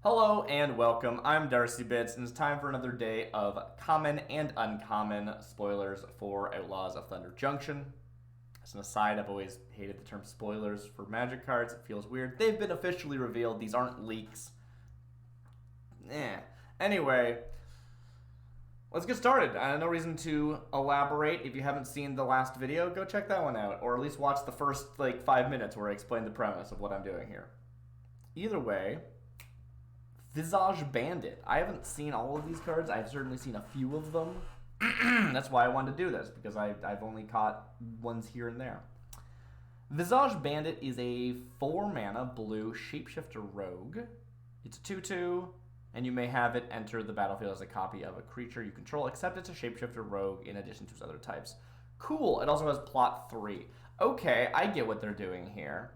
Hello and welcome. I'm Darcy Bits, and it's time for another day of common and uncommon spoilers for Outlaws of Thunder Junction. As an aside, I've always hated the term spoilers for Magic cards. It feels weird. They've been officially revealed. These aren't leaks. Anyway, let's get started. No reason to elaborate. If you haven't seen the last video, go check that one out, or at least watch the first 5 minutes where I explain the premise of what I'm doing here. Either way, Visage Bandit. I haven't seen all of these cards. I've certainly seen a few of them. That's why I wanted to do this, because I've only caught ones here and there. Visage Bandit is a 4-mana blue shapeshifter rogue. It's a 2/2, and you may have it enter the battlefield as a copy of a creature you control, except it's a shapeshifter rogue in addition to its other types. Cool. It also has plot 3. Okay, I get what they're doing here.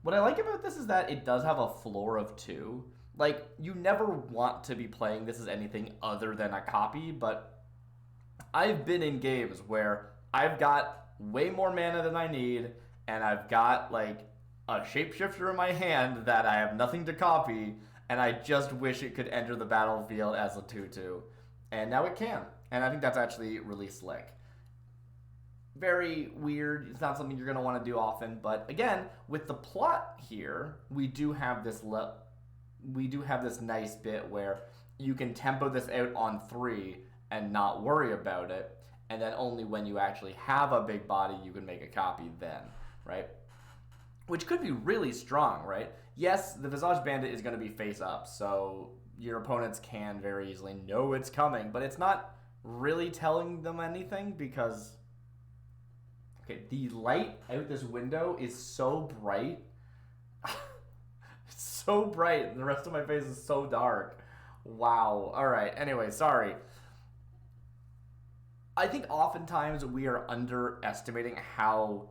What I like about this is that it does have a floor of 2. Like, you never want to be playing this as anything other than a copy, but I've been in games where I've got way more mana than I need, and I've got, a shapeshifter in my hand that I have nothing to copy, and I just wish it could enter the battlefield as a 2/2. And now it can, and I think that's actually really slick. Very weird. It's not something you're going to want to do often, but again, with the plot here, we do have this nice bit where you can tempo this out on 3 and not worry about it, and then only when you actually have a big body you can make a copy then, right? Which could be really strong, right? Yes, the Visage Bandit is going to be face up, so your opponents can very easily know it's coming, but it's not really telling them anything because, okay, the light out this window is so bright. So bright, and the rest of my face is so dark. Wow. Alright, anyway, sorry. I think oftentimes we are underestimating how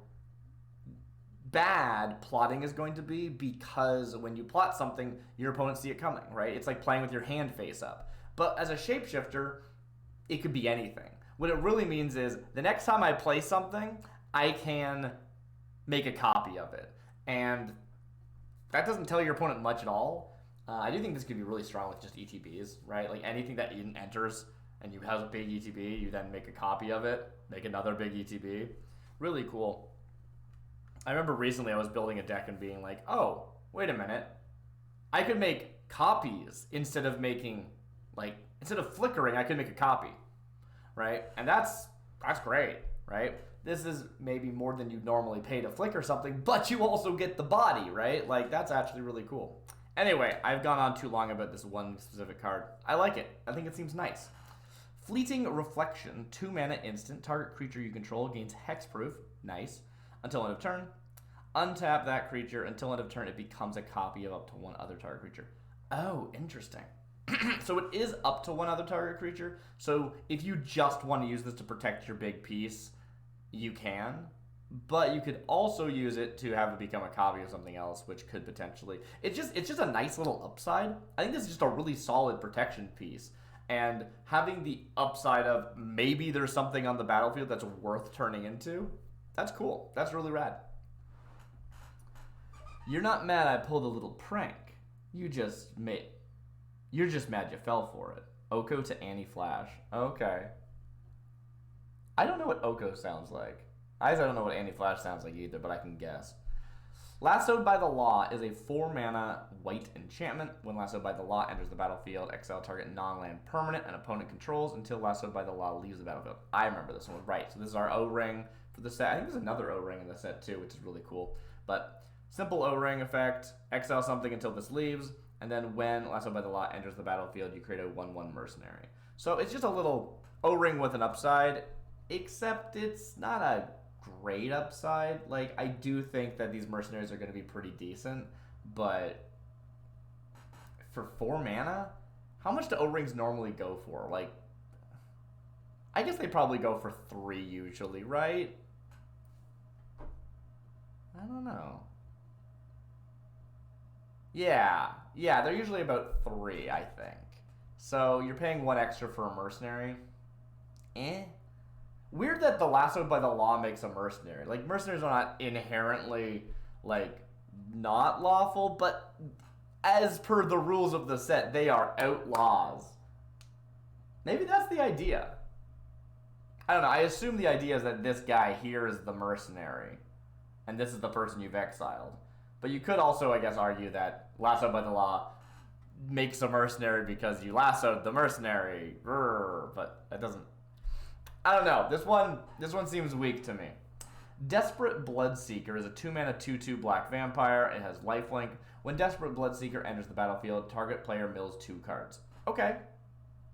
bad plotting is going to be, because when you plot something, your opponents see it coming, right? It's like playing with your hand face up. But as a shapeshifter, it could be anything. What it really means is the next time I play something, I can make a copy of it. And that doesn't tell your opponent much at all. I do think this could be really strong with just ETBs, right? Like anything that enters and you have a big ETB, you then make a copy of it, make another big ETB. Really cool. I remember recently I was building a deck and being like, oh, wait a minute. I could make copies instead of instead of flickering, I could make a copy, right? And that's great, right? This is maybe more than you'd normally pay to flicker something, but you also get the body, right? That's actually really cool. Anyway, I've gone on too long about this one specific card. I like it. I think it seems nice. Fleeting Reflection, 2-mana instant. Target creature you control gains hexproof. Nice. Until end of turn. Untap that creature. Until end of turn, it becomes a copy of up to one other target creature. Oh, interesting. So it is up to one other target creature. So if you just want to use this to protect your big piece, you can, but you could also use it to have it become a copy of something else, which could potentially... It's just a nice little upside. I think this is just a really solid protection piece, and having the upside of maybe there's something on the battlefield that's worth turning into, that's cool. That's really rad. You're not mad I pulled a little prank. You're just mad you fell for it. Oko to Annie Flash. Okay. I don't know what Oko sounds like. I don't know what Annie Flash sounds like either, but I can guess. Lassoed by the Law is a 4-mana white enchantment. When Lassoed by the Law enters the battlefield, exile target non-land permanent an opponent controls until Lassoed by the Law leaves the battlefield. I remember this one. Right, so this is our O-ring for the set. I think there's another O-ring in the set too, which is really cool. But simple O-ring effect, exile something until this leaves, and then when Lassoed by the Law enters the battlefield, you create a 1/1 mercenary. So it's just a little O-ring with an upside, except it's not a great upside. I do think that these mercenaries are going to be pretty decent, but for 4 mana, how much do O-rings normally go for? I guess they probably go for 3 usually, right? I don't know. Yeah, they're usually about 3, I think. So you're paying 1 extra for a mercenary. Weird that the Lassoed by the Law makes a mercenary. Mercenaries are not inherently, not lawful, but as per the rules of the set, they are outlaws. Maybe that's the idea. I don't know. I assume the idea is that this guy here is the mercenary, and this is the person you've exiled. But you could also, I guess, argue that lassoed by the law makes a mercenary because you lassoed the mercenary. But that doesn't... I don't know. This one seems weak to me. Desperate Bloodseeker is a 2-mana 2/2 black vampire. It has lifelink. When Desperate Bloodseeker enters the battlefield, target player mills 2 cards. Okay.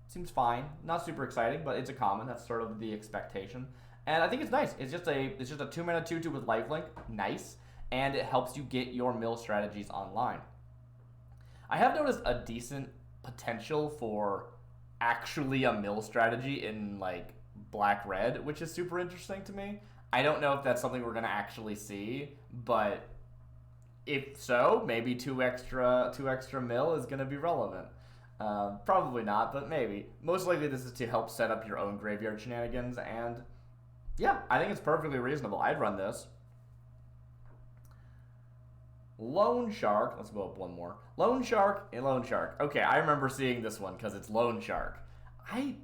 Seems fine. Not super exciting, but it's a common. That's sort of the expectation. And I think it's nice. It's just a 2-mana 2/2 with lifelink. Nice. And it helps you get your mill strategies online. I have noticed a decent potential for actually a mill strategy in like black-red, which is super interesting to me. I don't know if that's something we're going to actually see, but if so, maybe 2 extra mill is going to be relevant. Probably not, but maybe. Most likely this is to help set up your own graveyard shenanigans, and yeah, I think it's perfectly reasonable. I'd run this. Loan Shark. Let's go up one more. Loan Shark and Loan Shark. Okay, I remember seeing this one because it's Loan Shark. I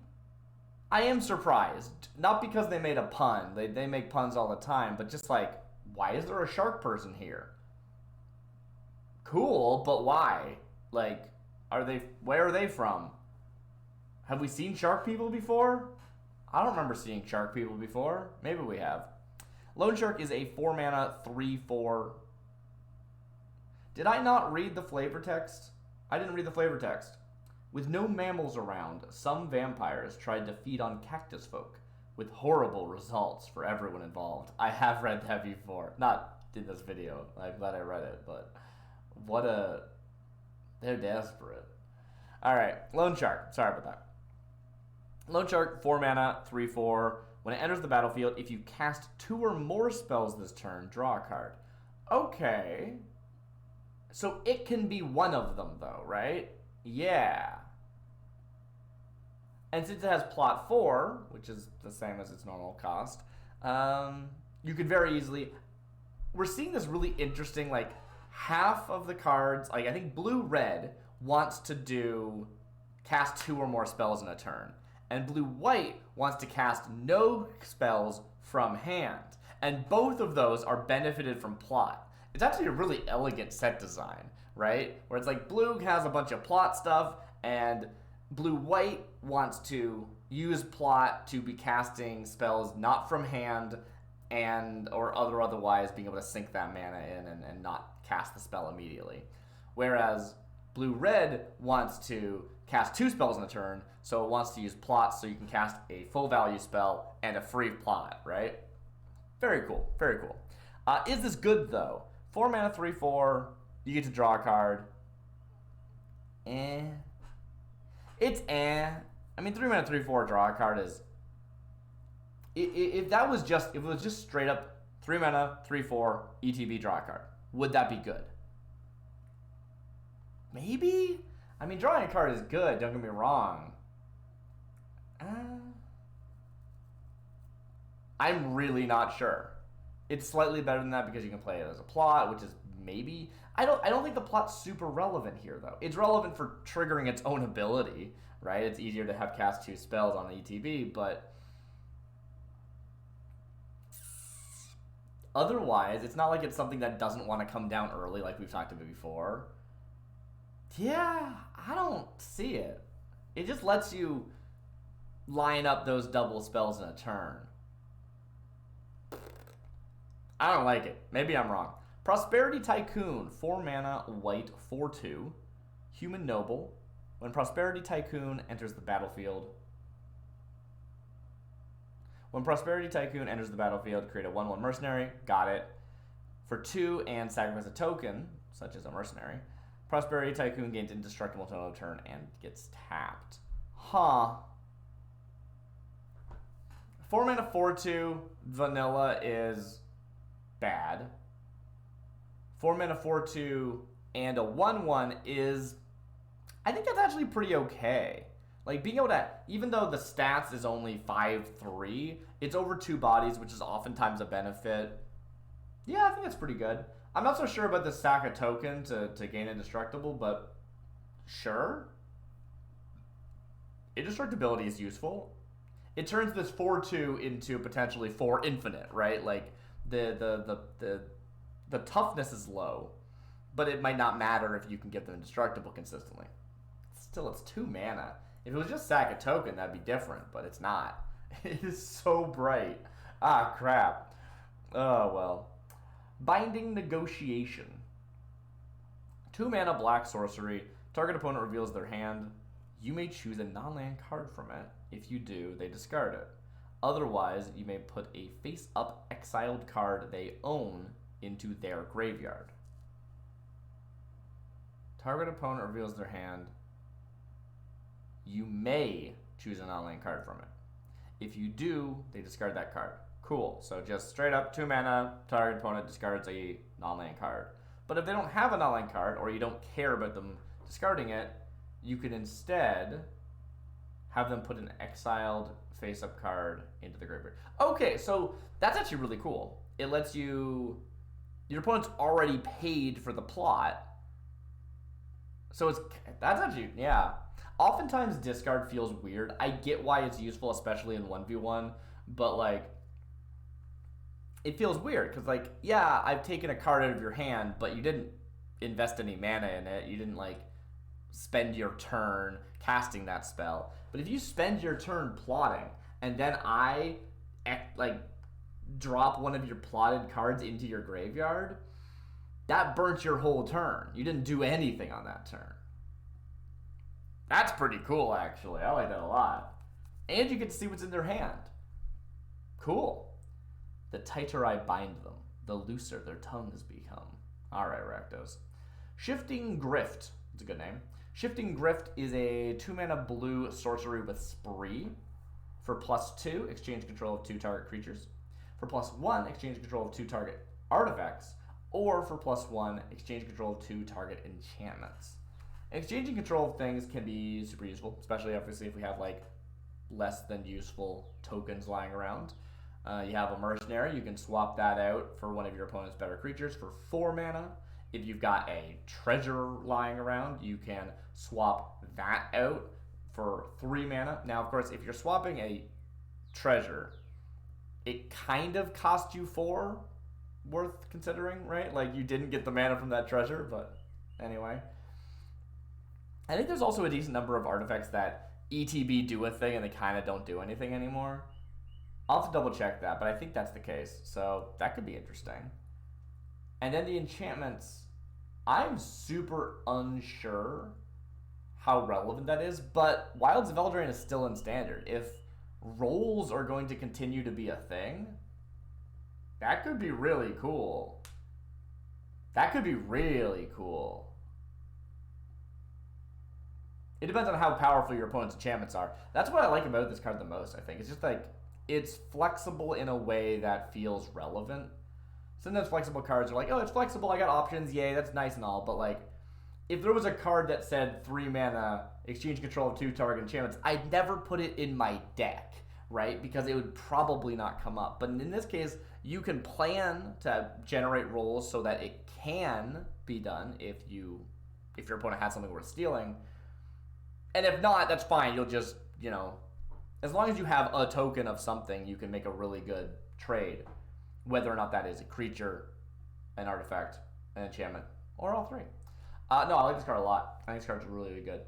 am surprised. Not because they made a pun. They make puns all the time, but just like, why is there a shark person here? Cool, but why? Like, where are they from? Have we seen shark people before? I don't remember seeing shark people before. Maybe we have. Loan Shark is a 4-mana 3/4. Did I not read the flavor text? I didn't read the flavor text. With no mammals around, some vampires tried to feed on cactus folk, with horrible results for everyone involved. I have read that before. Not in this video. I'm glad I read it, but they're desperate. Alright, Loan Shark. Sorry about that. Loan Shark, 4-mana, 3/4. When it enters the battlefield, if you cast 2 or more spells this turn, draw a card. Okay. So it can be one of them, though, right? Yeah. And since it has plot 4, which is the same as its normal cost, you could very easily... We're seeing this really interesting, like, half of the cards... Like, I think blue-red wants to cast 2 or more spells in a turn. And blue-white wants to cast no spells from hand. And both of those are benefited from plot. It's actually a really elegant set design, right? Where it's like blue has a bunch of plot stuff, and blue-white wants to use plot to be casting spells not from hand or otherwise being able to sink that mana in and not cast the spell immediately. Whereas blue-red wants to cast 2 spells in a turn, so it wants to use plot so you can cast a full value spell and a free plot, right? Very cool, very cool. Is this good, though? 4-mana, 3/4, you get to draw a card. It's I mean, 3-mana, 3/4, draw a card is... If it was just straight up 3-mana, 3/4, ETB, draw a card, would that be good? Maybe? I mean, drawing a card is good, don't get me wrong. I'm really not sure. It's slightly better than that because you can play it as a plot, which is maybe... I don't think the plot's super relevant here, though. It's relevant for triggering its own ability, right? It's easier to have cast 2 spells on the ETB, but... Otherwise, it's not like it's something that doesn't want to come down early like we've talked about before. Yeah, I don't see it. It just lets you line up those double spells in a turn. I don't like it. Maybe I'm wrong. Prosperity Tycoon, 4-mana, white, 4/2. Human Noble. When Prosperity Tycoon enters the battlefield... create a 1/1 mercenary. Got it. For 2 and sacrifice a token, such as a mercenary. Prosperity Tycoon gains indestructible until end of turn and gets tapped. Huh. 4-mana, 4/2, vanilla is bad. 4-mana, 4/2, and a 1/1 is... I think that's actually pretty okay. Like, being able to... Even though the stats is only 5/3, it's over 2 bodies, which is oftentimes a benefit. Yeah, I think that's pretty good. I'm not so sure about the sack a token to gain indestructible, but sure. Indestructibility is useful. It turns this 4/2 into potentially 4 infinite, right? Like the toughness is low, but it might not matter if you can get them indestructible consistently. Still, it's 2 mana. If it was just sack a token, that'd be different, but it's not. It is so bright. Ah, crap. Oh, well. Binding Negotiation. 2 mana black sorcery. Target opponent reveals their hand. You may choose a non-land card from it. If you do, they discard it. Otherwise, you may put a face-up exiled card they own into their graveyard. Target opponent reveals their hand. You may choose a non-land card from it. If you do, they discard that card. Cool. So just straight up 2 mana, target opponent discards a non-land card. But if they don't have a non-land card, or you don't care about them discarding it, you could instead have them put an exiled face-up card into the graveyard. Okay, so that's actually really cool. It lets you... Your opponent's already paid for the plot. So that's actually... Yeah. Oftentimes discard feels weird. I get why it's useful, especially in 1v1, but like... It feels weird, because like, yeah, I've taken a card out of your hand, but you didn't invest any mana in it. You didn't like... spend your turn casting that spell. But if you spend your turn plotting, and then I like drop one of your plotted cards into your graveyard, that burnt your whole turn. You didn't do anything on that turn. That's pretty cool, actually. I like that a lot. And you get to see what's in their hand. Cool. The tighter I bind them, the looser their tongues become. Alright, Rakdos. Shifting Grift. It's a good name. Shifting Grift is a 2 mana blue sorcery with Spree. For +2, exchange control of 2 target creatures. For +1, exchange control of 2 target artifacts. Or for +1, exchange control of 2 target enchantments. Exchanging control of things can be super useful, especially obviously if we have like less than useful tokens lying around. You have a mercenary, you can swap that out for one of your opponent's better creatures for 4 mana. If you've got a treasure lying around, you can swap that out for 3 mana. Now, of course, if you're swapping a treasure, it kind of cost you 4, worth considering, right? Like, you didn't get the mana from that treasure, but anyway. I think there's also a decent number of artifacts that ETB do a thing and they kind of don't do anything anymore. I'll have to double check that, but I think that's the case, so that could be interesting. And then the enchantments, I'm super unsure how relevant that is, but Wilds of Eldraine is still in Standard. If rolls are going to continue to be a thing, that could be really cool. That could be really cool. It depends on how powerful your opponent's enchantments are. That's what I like about this card the most, I think. It's just like, it's flexible in a way that feels relevant. Sometimes flexible cards are like, oh, it's flexible, I got options, yay, that's nice and all, but like, if there was a card that said 3 mana, exchange control of 2 target enchantments, I'd never put it in my deck, right? Because it would probably not come up. But in this case, you can plan to generate rolls so that it can be done if your opponent has something worth stealing. And if not, that's fine, you'll just, as long as you have a token of something, you can make a really good trade. Whether or not that is a creature, an artifact, an enchantment, or all 3. No, I like this card a lot. I think this card's really, really good.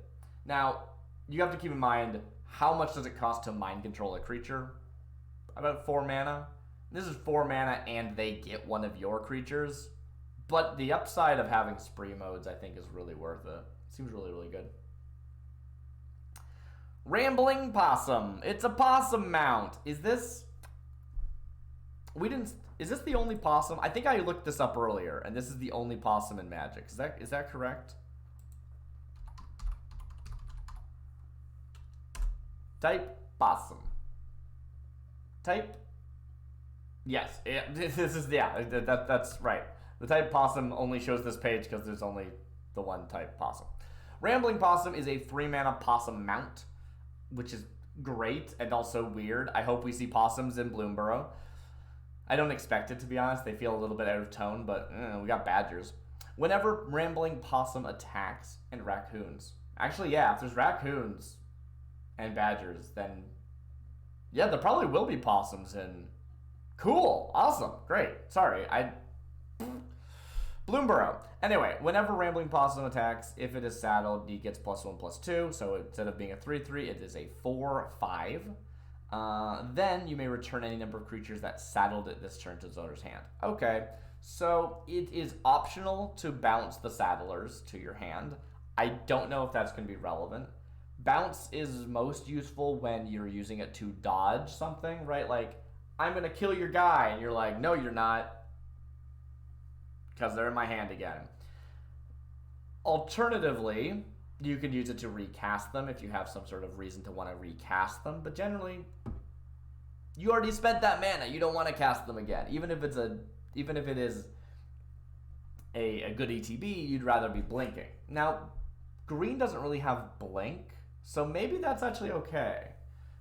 Now, you have to keep in mind, how much does it cost to mind control a creature? About 4 mana. This is 4 mana and they get one of your creatures. But the upside of having spree modes, I think, is really worth it. Seems really, really good. Rambling Possum. It's a possum mount. Is this the only possum? I think I looked this up earlier, and this is the only possum in Magic. Is that correct? Type possum. Type. Yes. That's right. The type possum only shows this page because there's only the one type possum. Rambling Possum is a 3 mana possum mount, which is great and also weird. I hope we see possums in Bloomborough. I don't expect it, to be honest. They feel a little bit out of tone, but we got badgers. Whenever Rambling Possum attacks and raccoons. Actually, yeah, if there's raccoons and badgers, then yeah, there probably will be possums and cool, awesome, great. Sorry, I Bloomborough. Anyway, whenever Rambling Possum attacks, if it is saddled, he gets +1/+2. So instead of being a 3/3, it is a 4/5. Then you may return any number of creatures that saddled it this turn to its owner's hand. Okay, so it is optional to bounce the saddlers to your hand. I don't know if that's going to be relevant. Bounce is most useful when you're using it to dodge something, right? Like, I'm going to kill your guy, and you're like, no, you're not, because they're in my hand again. Alternatively, you can use it to recast them if you have some sort of reason to want to recast them, but generally, you already spent that mana. You don't want to cast them again. Even if it is a good ETB, you'd rather be blinking. Now, green doesn't really have blink, so maybe that's actually okay,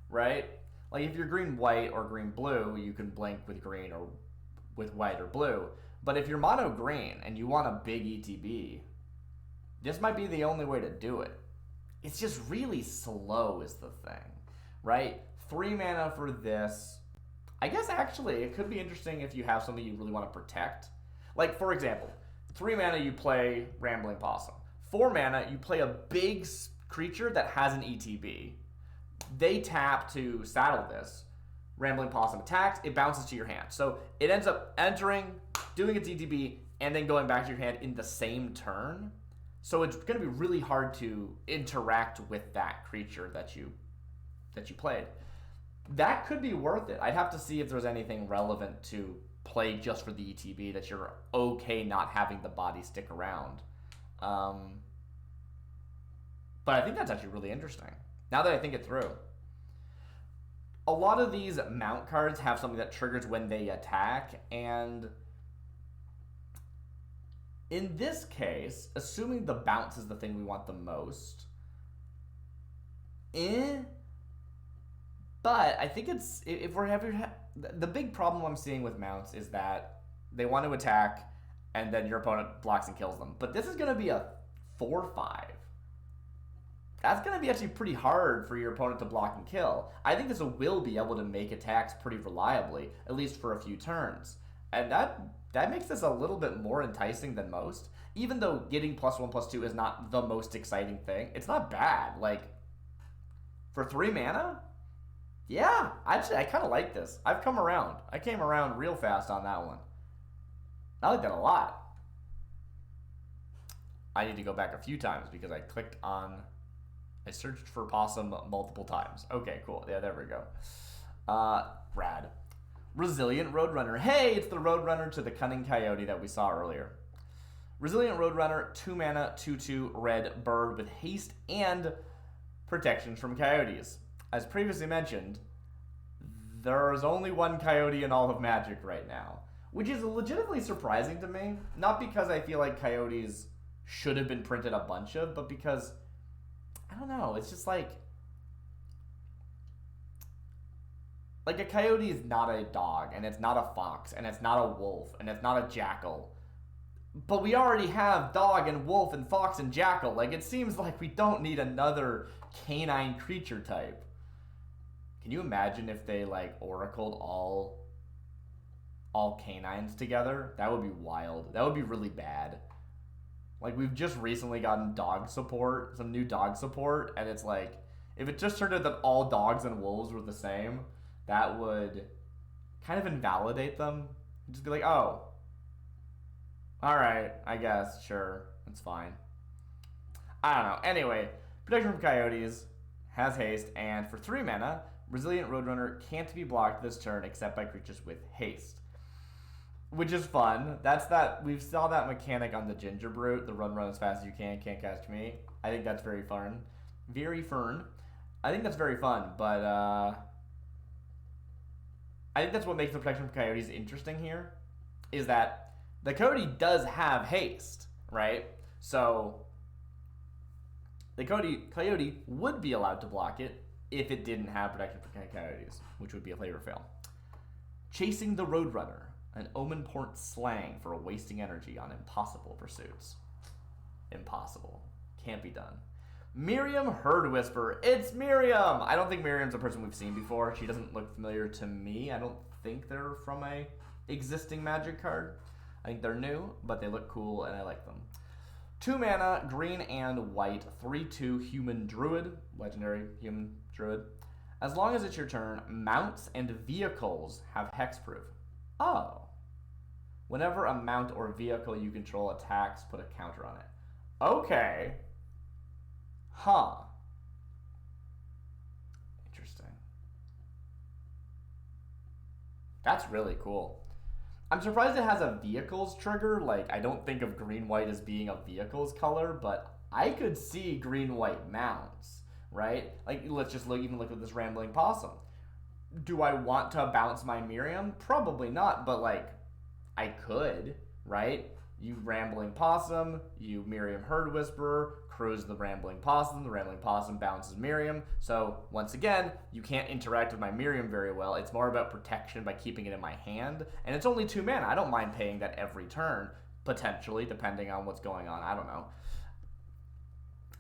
right? Like if you're green-white or green-blue, you can blink with green or with white or blue. But if you're mono green and you want a big ETB, this might be the only way to do it. It's just really slow is the thing, right? 3 mana for this. I guess actually it could be interesting if you have something you really want to protect. Like for example, 3 mana you play Rambling Possum. 4 mana you play a big creature that has an ETB. They tap to saddle this. Rambling Possum attacks, it bounces to your hand. So it ends up entering, doing its ETB, and then going back to your hand in the same turn. So it's going to be really hard to interact with that creature that you played. That could be worth it. I'd have to see if there's anything relevant to play just for the ETB that you're okay not having the body stick around. But I think that's actually really interesting, now that I think it through. A lot of these mount cards have something that triggers when they attack, and in this case, assuming the bounce is the thing we want the most, but I think it's, if we're having, the big problem I'm seeing with mounts is that they want to attack and then your opponent blocks and kills them. But this is going to be a 4/5. That's going to be actually pretty hard for your opponent to block and kill. I think this will be able to make attacks pretty reliably, at least for a few turns. And that makes this a little bit more enticing than most. Even though getting +1/+2 is not the most exciting thing, it's not bad. Like, for 3 mana? Yeah, actually, I kind of like this. I've come around. I came around real fast on that one. I like that a lot. I need to go back a few times because I clicked on... I searched for possum multiple times. Okay, cool. Yeah, there we go. Rad. Resilient Roadrunner. Hey, it's the Roadrunner to the Cunning Coyote that we saw earlier. Resilient Roadrunner, 2 mana, 2/2 red bird with haste and protection from coyotes. As previously mentioned, there's only one coyote in all of Magic right now, which is legitimately surprising to me. Not because I feel like coyotes should have been printed a bunch of, but because, I don't know, it's just like a coyote is not a dog, and it's not a fox, and it's not a wolf, and it's not a jackal. But we already have dog and wolf and fox and jackal. Like, it seems like we don't need another canine creature type. Can you imagine if they, like, oracled all canines together? That would be wild. That would be really bad. Like, we've just recently gotten dog support, some new dog support, and it's like, if it just turned out that all dogs and wolves were the same, that would kind of invalidate them. Just be like, oh, alright, I guess, sure, it's fine. I don't know. Anyway, protection from coyotes, has haste, and for 3 mana, Resilient Roadrunner can't be blocked this turn except by creatures with haste. Which is fun. We saw that mechanic on the Ginger Brute, the run as fast as you can, can't catch me. I think that's very fun. Very fun. I think that's very fun, but I think that's what makes the protection from coyotes interesting here, is that the coyote does have haste, right? So the coyote would be allowed to block it if it didn't have protection from coyotes, which would be a flavor fail. Chasing the Roadrunner, an Omen-Port slang for wasting energy on impossible pursuits. Impossible. Can't be done. Miriam Herd Whisper. It's Miriam! I don't think Miriam's a person we've seen before. She doesn't look familiar to me. I don't think they're from a existing Magic card. I think they're new, but they look cool and I like them. 2 mana, green and white, 3/2 human druid, legendary human druid. As long as it's your turn, mounts and vehicles have hexproof. Oh. Whenever a mount or vehicle you control attacks, put a counter on it. Okay. Huh. Interesting. That's really cool. I'm surprised it has a vehicles trigger. Like, I don't think of green-white as being a vehicles color, but I could see green-white mounts, right? Like, let's just even look at this Rambling Possum. Do I want to bounce my Miriam? Probably not, but, like, I could, right? You Rambling Possum, you Miriam Herd Whisperer, cruise the Rambling Possum bounces Miriam. So, once again, you can't interact with my Miriam very well. It's more about protection by keeping it in my hand. And it's only 2 mana. I don't mind paying that every turn, potentially, depending on what's going on. I don't know.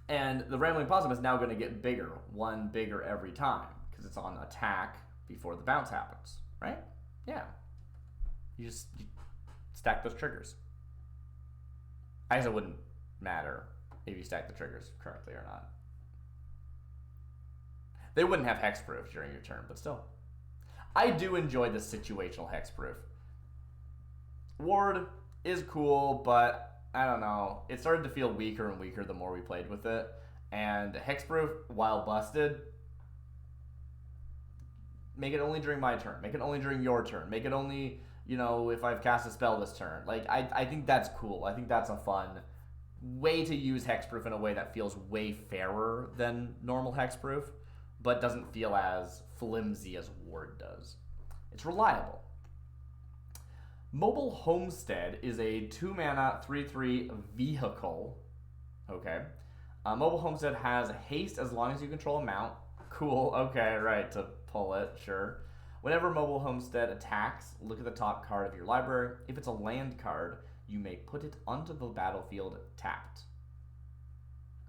And the Rambling Possum is now going to get bigger, 1 bigger every time, because it's on attack before the bounce happens, right? Yeah. You stack those triggers. I guess it wouldn't matter if you stack the triggers correctly or not. They wouldn't have hexproof during your turn, but still. I do enjoy the situational hexproof. Ward is cool, but I don't know. It started to feel weaker and weaker the more we played with it. And hexproof, while busted, make it only during my turn. Make it only during your turn. Make it only, you know, if I've cast a spell this turn. Like, I think that's cool. I think that's a fun way to use hexproof in a way that feels way fairer than normal hexproof, but doesn't feel as flimsy as Ward does. It's reliable. Mobile Homestead is a 2 mana 3/3 vehicle. Okay. Mobile Homestead has haste as long as you control a mount. Cool. Okay, right, to pull it, sure. Whenever Mobile Homestead attacks, look at the top card of your library. If it's a land card, you may put it onto the battlefield tapped.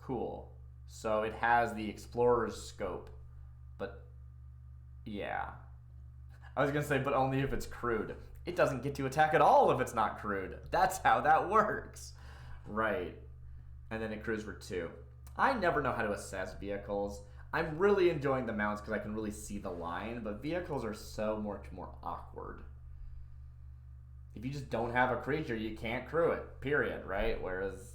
Cool. So it has the Explorer's Scope, but yeah. I was going to say, but only if it's crewed. It doesn't get to attack at all if it's not crewed. That's how that works. Right. And then it crews for 2. I never know how to assess vehicles. I'm really enjoying the mounts because I can really see the line, but vehicles are so much more awkward. If you just don't have a creature, you can't crew it, period, right? Whereas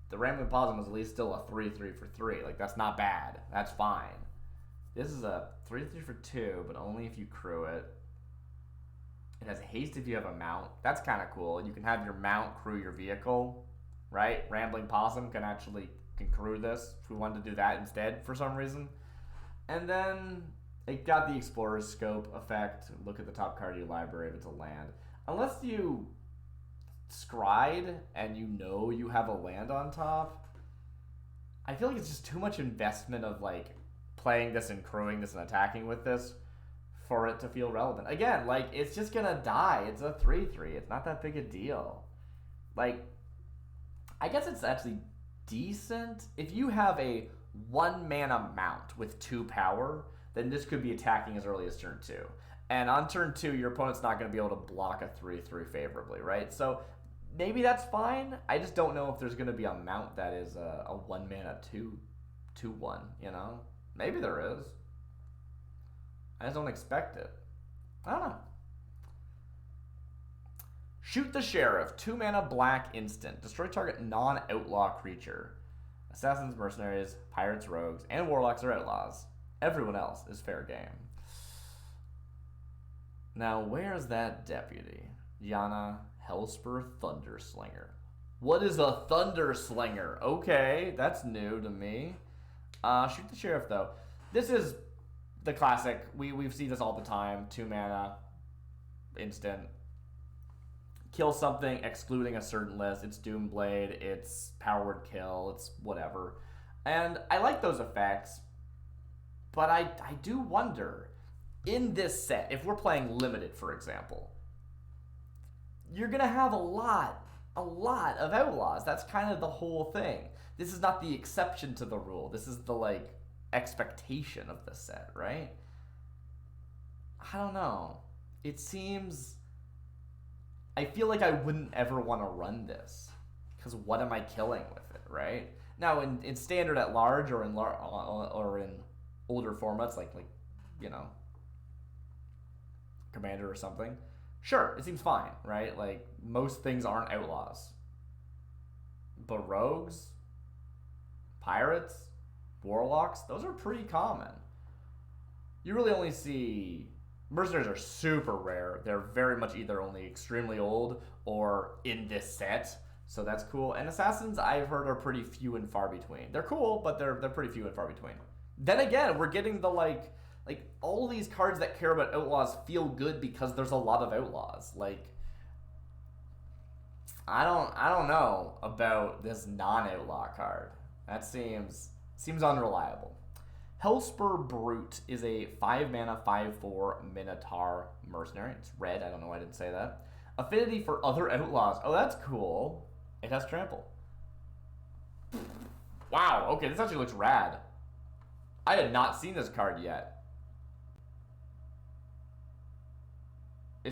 the Rambling Possum is at least still a 3/3 for 3. Like, that's not bad. That's fine. This is a 3/3 for 2, but only if you crew it. It has haste if you have a mount. That's kind of cool. You can have your mount crew your vehicle, right? Rambling Possum can crew this if we wanted to do that instead for some reason. And then it got the Explorer's Scope effect. Look at the top card of your library if it's a land. Unless you scryed and you know you have a land on top, I feel like it's just too much investment of like playing this and crewing this and attacking with this for it to feel relevant. Again, like, it's just gonna die. It's a 3/3. It's not that big a deal. Like, I guess it's actually decent. If you have a 1 mana mount with 2 power, then this could be attacking as early as turn 2. And on turn 2, your opponent's not going to be able to block a 3/3 favorably, right? So maybe that's fine. I just don't know if there's going to be a mount that is a 1 mana 2/1, you know? Maybe there is. I just don't expect it. I don't know. Shoot the Sheriff, 2 mana black instant. Destroy target non-outlaw creature. Assassins, mercenaries, pirates, rogues, and warlocks are outlaws. Everyone else is fair game. Now, where's that deputy? Yana Hellspur Thunderslinger. What is a Thunderslinger? Okay, that's new to me. Shoot the Sheriff, though. This is the classic. We've seen this all the time. 2 mana, instant. Kill something, excluding a certain list. It's Doomblade, it's Power Word Kill, it's whatever. And I like those effects, but I do wonder, in this set, if we're playing limited, for example, you're gonna have a lot of Outlaws. That's kind of the whole thing. This is not the exception to the rule. This is the like expectation of the set, right? I don't know. It seems. I feel like I wouldn't ever want to run this because what am I killing with it, right? Now in standard at large or in older formats like you know Commander or something, sure, it seems fine, right? Like most things aren't Outlaws, but rogues, pirates, warlocks, those are pretty common. You really only see mercenaries are super rare. They're very much either only extremely old or in this set, so that's cool. And assassins, I've heard, are pretty few and far between. They're cool, but they're pretty few and far between. Then again, we're getting the like all these cards that care about Outlaws feel good because there's a lot of Outlaws. Like I don't know about this non-outlaw card. That seems unreliable. Hellspur Brute is a 5-mana, 5/4 Minotaur mercenary. It's red. I don't know why I didn't say that. Affinity for other Outlaws. Oh, that's cool. It has trample. Wow, okay, this actually looks rad. I had not seen this card yet.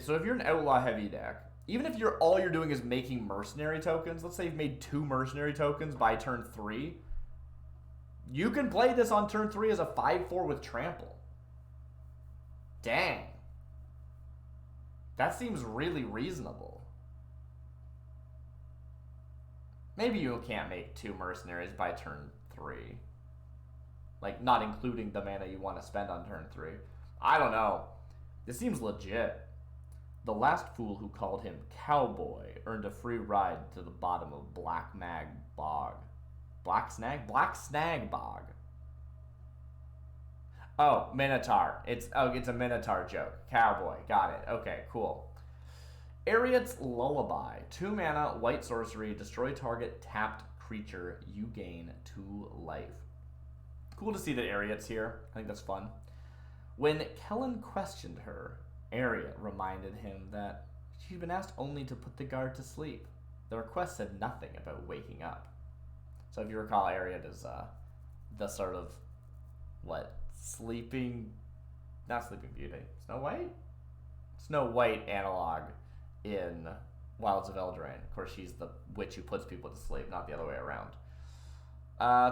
So if you're an outlaw heavy deck, even if all you're doing is making mercenary tokens, let's say you've made 2 mercenary tokens by turn 3, you can play this on turn 3 as a 5/4 with trample. Dang. That seems really reasonable. Maybe you can't make 2 mercenaries by turn 3. Like, not including the mana you want to spend on turn 3. I don't know. This seems legit. The last fool who called him cowboy earned a free ride to the bottom of Black Mag Bog. Black Snag Bog. Oh, Minotaur. It's a Minotaur joke. Cowboy. Got it. Okay, cool. Ariat's Lullaby. 2 mana, white sorcery, destroy target tapped creature. You gain 2 life. Cool to see that Ariat's here. I think that's fun. When Kellen questioned her, Ariat reminded him that she'd been asked only to put the guard to sleep. The request said nothing about waking up. So if you recall, Ariat is the sort of, not Sleeping Beauty. Snow White analog in Wilds of Eldraine. Of course, she's the witch who puts people to sleep, not the other way around.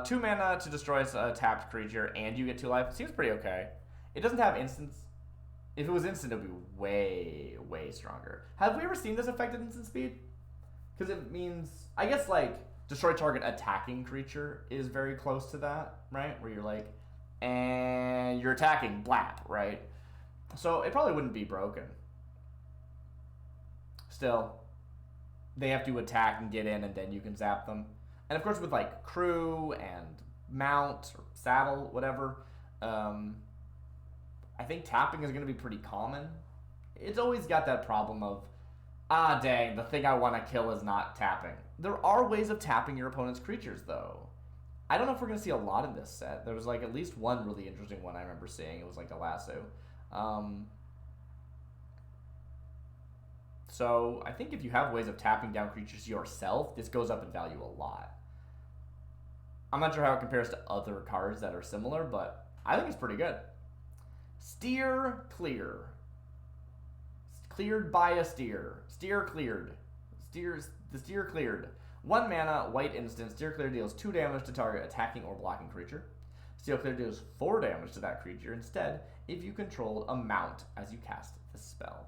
2 mana to destroy a tapped creature, and you get 2 life. It seems pretty okay. It doesn't have instants. If it was instant, it would be way, way stronger. Have we ever seen this effect at instant speed? Because it means, I guess, like, destroy target attacking creature is very close to that, right? Where you're like, and you're attacking blap, right? So it probably wouldn't be broken. Still, they have to attack and get in, and then you can zap them. And of course, with like crew and mount or saddle, whatever, I think tapping is going to be pretty common. It's always got that problem of, dang, the thing I want to kill is not tapping. There are ways of tapping your opponent's creatures, though. I don't know if we're going to see a lot in this set. There was like at least one really interesting one I remember seeing. It was like a lasso. So I think if you have ways of tapping down creatures yourself, this goes up in value a lot. I'm not sure how it compares to other cards that are similar, but I think it's pretty good. Steer clear. Cleared by a steer. Steer cleared. The steer cleared. 1 mana, white instant. Steer clear deals 2 damage to target attacking or blocking creature. Steer clear deals 4 damage to that creature instead if you control a mount as you cast the spell.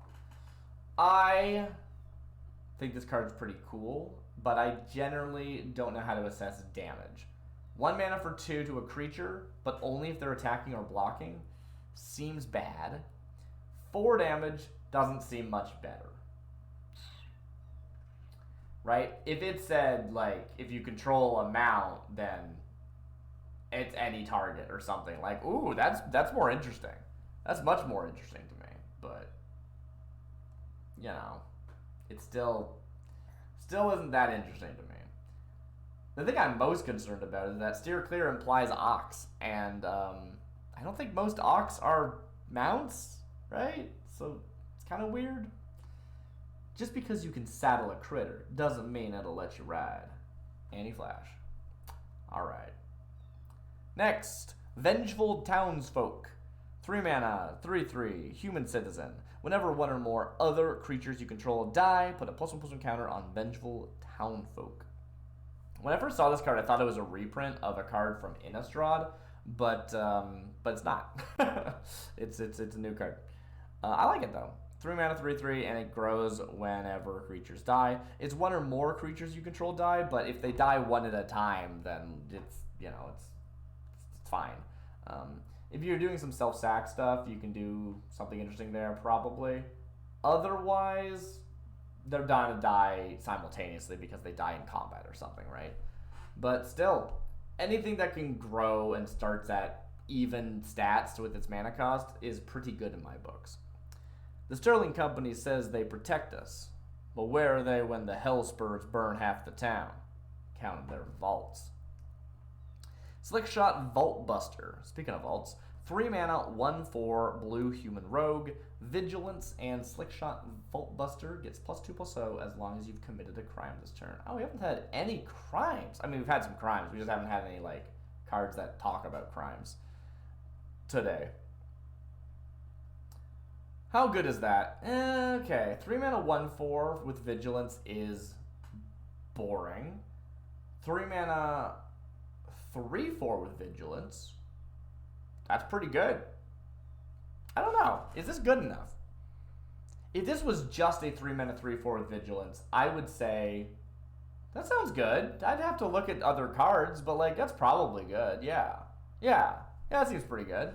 I think this card is pretty cool, but I generally don't know how to assess damage. 1 mana for 2 to a creature, but only if they're attacking or blocking, seems bad. 4 damage doesn't seem much better. Right? If it said, like, if you control a mount, then it's any target or something. Like, ooh, that's more interesting. That's much more interesting to me. But, you know, it still isn't that interesting to me. The thing I'm most concerned about is that steer clear implies Ox, and I don't think most Ox are mounts. right? So it's kind of weird. Just because you can saddle a critter doesn't mean it'll let you ride. Anti-flash. Alright. Next, Vengeful Townsfolk. 3 mana, 3/3, human citizen. Whenever one or more other creatures you control die, put a +1/+1 counter on Vengeful Townfolk. When I first saw this card, I thought it was a reprint of a card from Innistrad, but it's not. it's a new card. I like it though. 3 mana, 3/3, and it grows whenever creatures die. It's one or more creatures you control die, but if they die one at a time, then it's fine. If you're doing some self-sack stuff, you can do something interesting there, probably. Otherwise, they're going to die simultaneously because they die in combat or something, right? But still, anything that can grow and starts at even stats with its mana cost is pretty good in my books. The Sterling Company says they protect us, but where are they when the Hellspurs burn half the town? Counting their vaults. Slickshot Vault Buster. Speaking of vaults, 3 mana, 1/4, blue human rogue, vigilance, and Slickshot Vault Buster gets +2/+0 as long as you've committed a crime this turn. Oh, we haven't had any crimes. I mean, we've had some crimes. We just haven't had any cards that talk about crimes today. How good is that? Okay, 3 mana, 1/4 with vigilance is boring. 3 mana, 3/4 with vigilance. That's pretty good. I don't know. Is this good enough? If this was just a 3 mana, 3/4 with vigilance, I would say that sounds good. I'd have to look at other cards, but that's probably good. Yeah, that seems pretty good.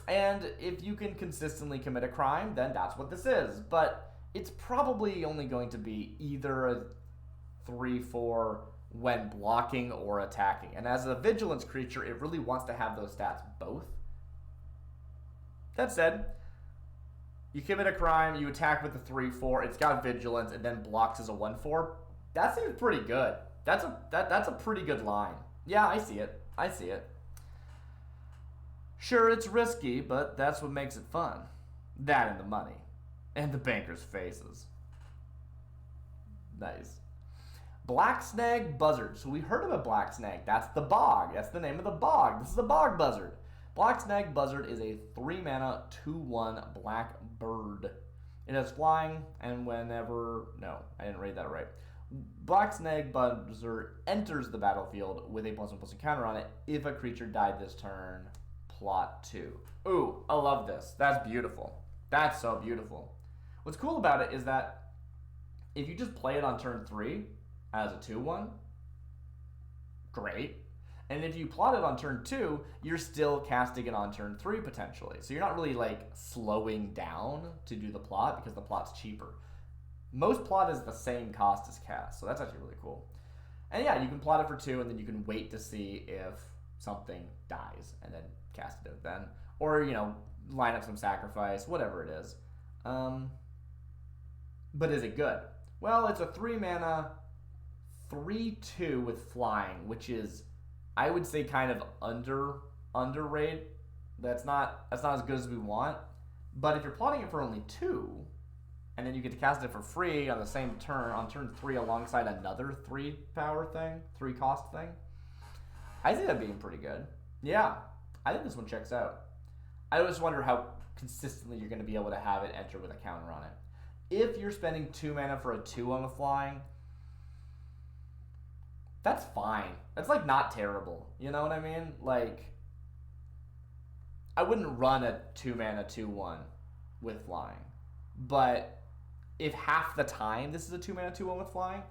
And if you can consistently commit a crime, then that's what this is. But it's probably only going to be either a 3/4 when blocking or attacking. And as a vigilance creature, it really wants to have those stats both. That said, you commit a crime, you attack with the 3/4, it's got vigilance, and then blocks as a 1/4. That seems pretty good. That's a pretty good line. Yeah, I see it. Sure, it's risky, but that's what makes it fun. That and the money. And the bankers' faces. Nice. Black Snag Buzzard. So we heard of a Black Snag. That's the bog. That's the name of the bog. This is the Bog Buzzard. Black Snag Buzzard is a 3 mana, 2/1 black bird. It has flying, and whenever... No, I didn't read that right. Black Snag Buzzard enters the battlefield with a +1/+1 counter on it. If a creature died this turn, plot 2. Ooh, I love this. That's beautiful. That's so beautiful. What's cool about it is that if you just play it on turn 3 as a 2/1, great. And if you plot it on turn 2, you're still casting it on turn 3 potentially. So you're not really slowing down to do the plot because the plot's cheaper. Most plot is the same cost as cast, so that's actually really cool. And yeah, you can plot it for 2 and then you can wait to see if something dies and then cast it then. Or, line up some sacrifice, whatever it is. But is it good? Well, it's a 3 mana, 3/2 with flying, which is, I would say, kind of underrated. That's not as good as we want. But if you're plotting it for only 2, and then you get to cast it for free on the same turn, on turn 3 alongside another 3 power thing, 3 cost thing, I see that being pretty good. Yeah, I think this one checks out. I just wonder how consistently you're going to be able to have it enter with a counter on it. If you're spending 2 mana for a 2/1 with flying, that's fine. That's not terrible. You know what I mean? I wouldn't run a 2 mana 2/1 with flying. But if half the time this is a 2 mana 2/1 with flying,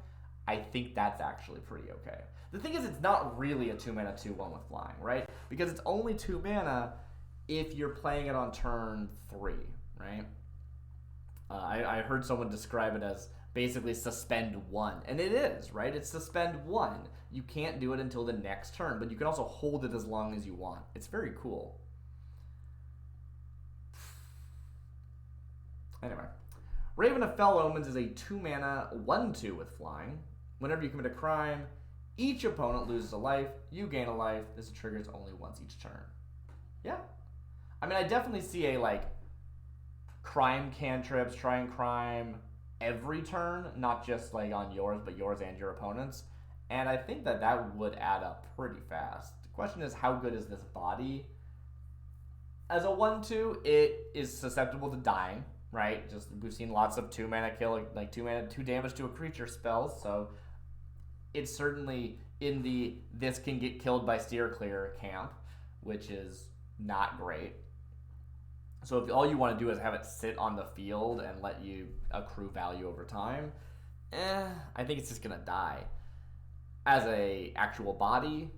I think that's actually pretty okay. The thing is, it's not really a 2 mana 2/1 with flying, right? Because it's only 2 mana if you're playing it on turn 3, right? I heard someone describe it as basically suspend 1, and it is, right? It's suspend 1. You can't do it until the next turn, but you can also hold it as long as you want. It's very cool. Anyway, Raven of Fell Omens is a 2 mana 1/2 with flying. Whenever you commit a crime, each opponent loses a life. You gain a life. This triggers only once each turn. Yeah. I mean, I definitely see a, like, crime cantrips, try and crime every turn, not just, like, on yours, but yours and your opponent's. And I think that that would add up pretty fast. The question is, how good is this body? As a 1/2, it is susceptible to dying, right? Just we've seen lots of 2-mana kill, like 2 damage to a creature spells, so it's certainly in the this can get killed by steer clear camp, which is not great. So if all you want to do is have it sit on the field and let you accrue value over time, I think it's just gonna die. As a actual body,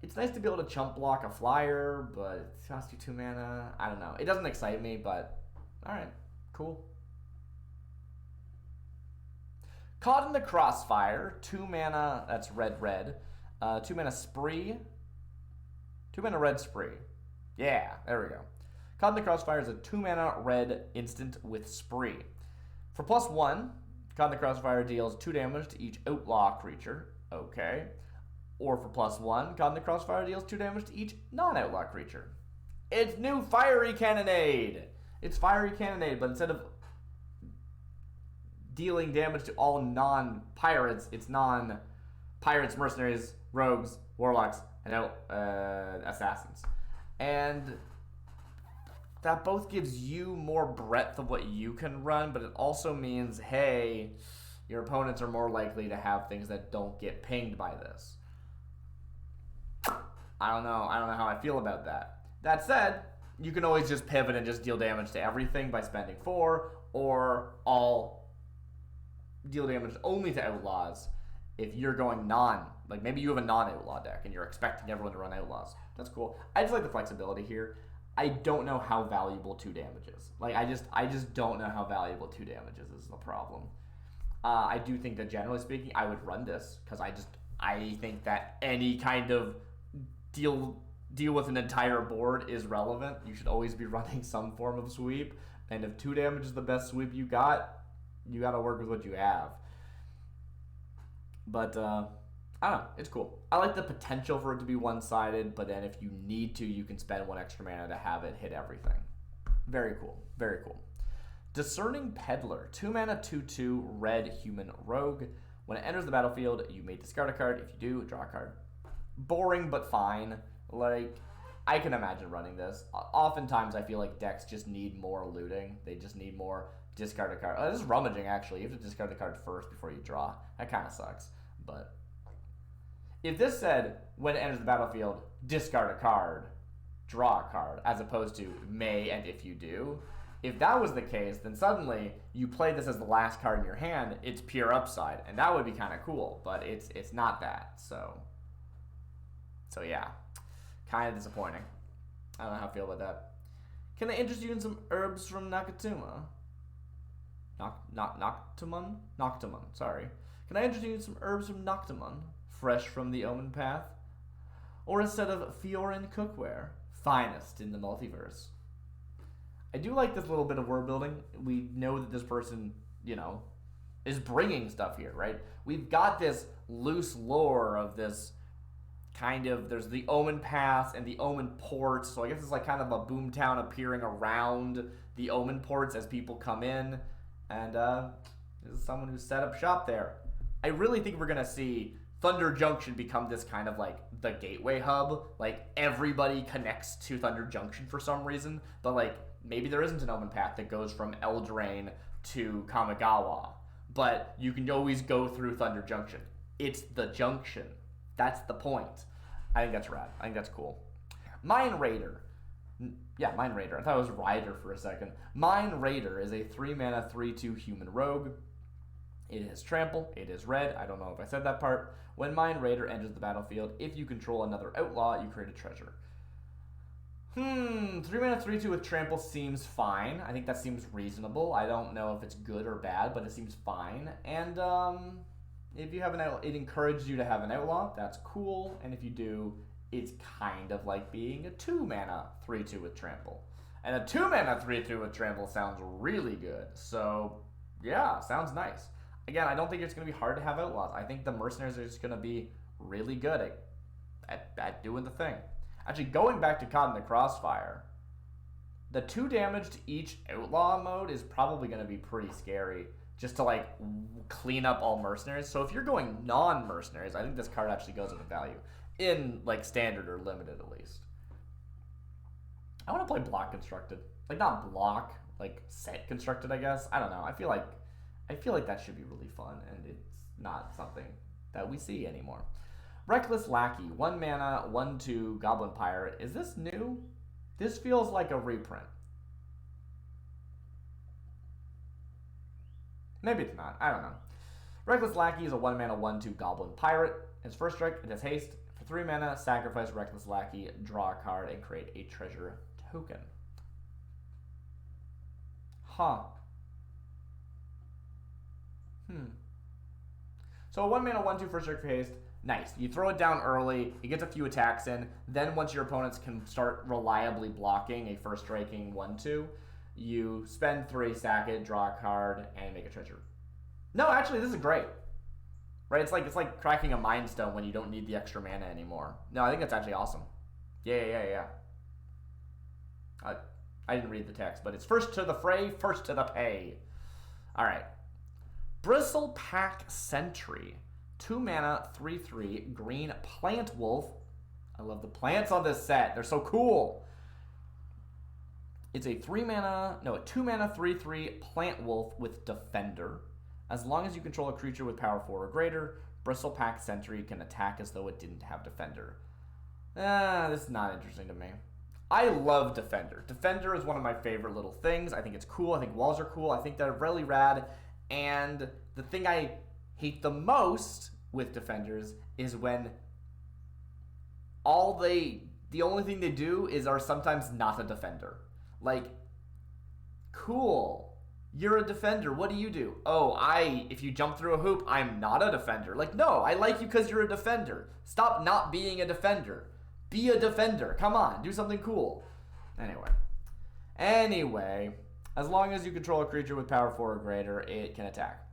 it's nice to be able to chump block a flyer, but it costs you 2 mana. I don't know. It doesn't excite me, but alright, cool. Caught in the Crossfire, 2 mana, that's red. 2 mana spree. 2 mana red spree. Yeah, there we go. Caught in the Crossfire is a 2 mana red instant with spree. For +1, Caught in the Crossfire deals 2 damage to each outlaw creature. Okay. Or for +1, Caught in the Crossfire deals 2 damage to each non-outlaw creature. It's new Fiery Cannonade! It's Fiery Cannonade, but instead of dealing damage to all non-pirates, it's non-pirates, mercenaries, rogues, warlocks, and assassins. And that both gives you more breadth of what you can run, but it also means, hey, your opponents are more likely to have things that don't get pinged by this. I don't know how I feel about that. That said, you can always just pivot and just deal damage to everything by spending 4, or all deal damage only to outlaws if you're going like maybe you have a non-outlaw deck and you're expecting everyone to run outlaws. That's cool. I just like the flexibility here. I don't know how valuable 2 damage is. Like, I just don't know how valuable 2 damage is the problem. I do think that generally speaking, I would run this because I think that any kind of deal with an entire board is relevant. You should always be running some form of sweep, and if 2 damage is the best sweep you got to work with what you have. But I don't know, it's cool. I like the potential for it to be one-sided, but then if you need to, you can spend 1 extra mana to have it hit everything. Very cool, very cool. Discerning Peddler, 2 mana, 2/2, red human rogue. When it enters the battlefield, you may discard a card. If you do, draw a card. Boring, but fine. Like, I can imagine running this. Oftentimes, I feel like decks just need more looting. They just need more discard a card. Oh, this is rummaging, actually. You have to discard the card first before you draw. That kind of sucks. But if this said, when it enters the battlefield, discard a card, draw a card, as opposed to may and if you do, if that was the case, then suddenly you play this as the last card in your hand, it's pure upside, and that would be kind of cool, but it's not that, so yeah, kind of disappointing. I don't know how I feel about that. Can I interest you in some herbs from Nakatuma? Noctamon, sorry. Can I interest you in some herbs from Noctamon, fresh from the Omen Path? Or instead of Fiorin cookware, finest in the multiverse? I do like this little bit of word building. We know that this person, is bringing stuff here, right? We've got this loose lore of this kind of, there's the Omen Pass and the Omen Ports, so I guess it's like kind of a boomtown appearing around the Omen Ports as people come in, and this is someone who set up shop there. I really think we're going to see Thunder Junction become this kind of like the gateway hub. Like, everybody connects to Thunder Junction for some reason, but like, maybe there isn't an Omen Path that goes from Eldraine to Kamigawa, but you can always go through Thunder Junction. It's the junction. That's the point. I think that's rad. I think that's cool. Mine Raider. Yeah, Mine Raider. I thought it was Rider for a second. Mine Raider is a 3-mana, 3/2 human rogue. It has trample. It is red. I don't know if I said that part. When Mine Raider enters the battlefield, if you control another outlaw, you create a treasure. 3 mana, 3/2 with trample seems fine. I think that seems reasonable. I don't know if it's good or bad, but it seems fine. And if you have an outlaw, it encourages you to have an outlaw. That's cool. And if you do, it's kind of like being a 2 mana, 3/2 with trample. And a 2 mana, 3/2 with trample sounds really good. So yeah, sounds nice. Again, I don't think it's going to be hard to have outlaws. I think the mercenaries are just going to be really good at doing the thing. Actually, going back to Caught in the Crossfire, the 2 damage to each Outlaw mode is probably going to be pretty scary, just to like clean up all mercenaries. So if you're going non-mercenaries, I think this card actually goes with value in like standard or limited at least. I want to play block constructed, like not block, like set constructed. I guess I don't know. I feel like that should be really fun, and it's not something that we see anymore. Reckless Lackey, 1 mana, 1/2 Goblin Pirate. Is this new? This feels like a reprint. Maybe it's not. I don't know. Reckless Lackey is a 1 mana, 1/2 Goblin Pirate. Its first strike, it has haste. For 3 mana, sacrifice Reckless Lackey, draw a card, and create a treasure token. Huh. So a 1 mana, 1/2 first strike for haste. Nice. You throw it down early, it gets a few attacks in, then once your opponents can start reliably blocking a first striking 1/2, you spend 3, sack it, draw a card, and make a treasure. No, actually, this is great. Right? It's like cracking a Mind Stone when you don't need the extra mana anymore. No, I think that's actually awesome. Yeah. I didn't read the text, but it's first to the fray, first to the pay. All right. Bristlepack Sentry. 2 mana, 3/3, green Plant Wolf. I love the plants on this set. They're so cool. It's a 2 mana, 3/3 Plant Wolf with Defender. As long as you control a creature with power 4 or greater, Bristlepack Sentry can attack as though it didn't have Defender. This is not interesting to me. I love Defender. Defender is one of my favorite little things. I think it's cool. I think walls are cool. I think they're really rad. And the thing I hate the most with Defenders is when the only thing they do are sometimes not a Defender. Like, cool, you're a Defender, what do? Oh, if you jump through a hoop, I'm not a Defender. Like, no, I like you because you're a Defender. Stop not being a Defender. Be a Defender. Come on, do something cool. Anyway, as long as you control a creature with power 4 or greater, it can attack.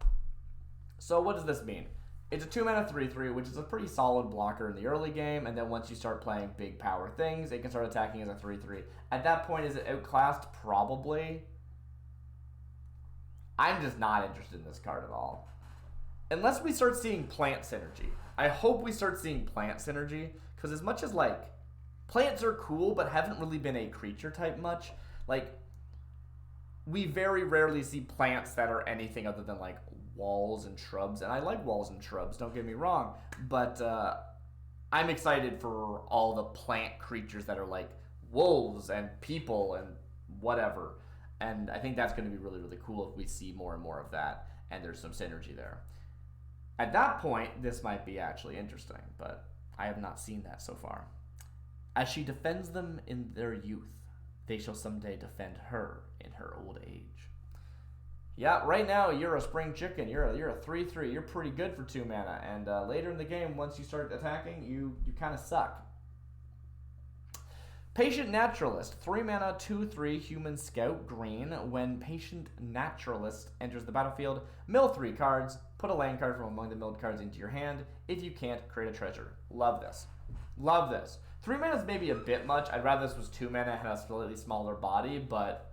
So what does this mean? It's a 2 mana 3/3, which is a pretty solid blocker in the early game, and then once you start playing big power things, it can start attacking as a 3/3. At that point, is it outclassed? Probably. I'm just not interested in this card at all. Unless we start seeing plant synergy. I hope we start seeing plant synergy, because as much as, like, plants are cool, but haven't really been a creature type much, like, we very rarely see plants that are anything other than, like, walls and shrubs, and I like walls and shrubs, don't get me wrong, but I'm excited for all the plant creatures that are like wolves and people and whatever, and I think that's going to be really, really cool if we see more and more of that, and there's some synergy there. At that point, this might be actually interesting, but I have not seen that so far. As she defends them in their youth, they shall someday defend her in her old age. Yeah, right now you're a spring chicken. You're a 3/3. You're pretty good for 2 mana, and later in the game, once you start attacking, you kind of suck. Patient Naturalist, 3 mana, 2/3 Human Scout green. When Patient Naturalist enters the battlefield, mill 3 cards. Put a land card from among the milled cards into your hand. If you can't, create a treasure. Love this. Love this. 3 mana is maybe a bit much. I'd rather this was 2 mana and had a slightly smaller body, but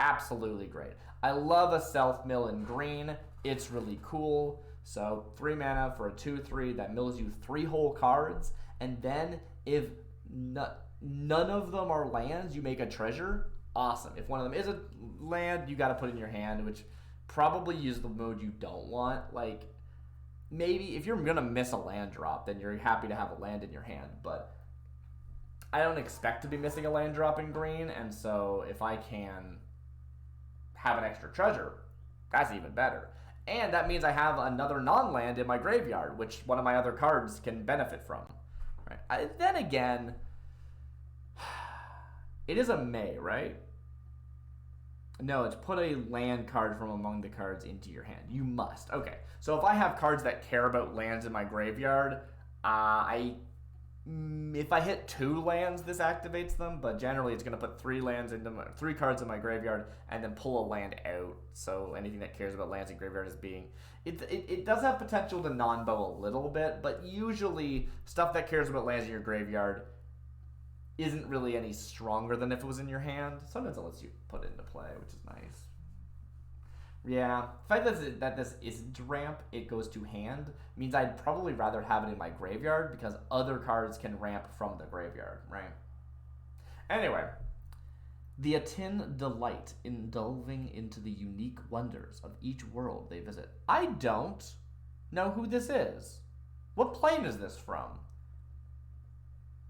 absolutely great. I love a self-mill in green. It's really cool. So 3 mana for a 2/3 that mills you 3 whole cards. And then if none of them are lands, you make a treasure. Awesome. If one of them is a land, you got to put in your hand, which probably use the mode you don't want. Like, maybe if you're going to miss a land drop, then you're happy to have a land in your hand. But I don't expect to be missing a land drop in green. And so if I can have an extra treasure, that's even better. And that means I have another non-land in my graveyard, which one of my other cards can benefit from. Right? Then again, it is a May, right? No, it's put a land card from among the cards into your hand. You must. Okay, so if I have cards that care about lands in my graveyard, if I hit 2 lands, this activates them, but generally it's going to put 3 cards in my graveyard and then pull a land out. So anything that cares about lands in graveyard is being... It does have potential to non-bow a little bit, but usually stuff that cares about lands in your graveyard isn't really any stronger than if it was in your hand. Sometimes it lets you put it into play, which is nice. Yeah, the fact that this isn't ramp, it goes to hand, means I'd probably rather have it in my graveyard because other cards can ramp from the graveyard, right? Anyway, the Atin delight in delving into the unique wonders of each world they visit. I don't know who this is. What plane is this from?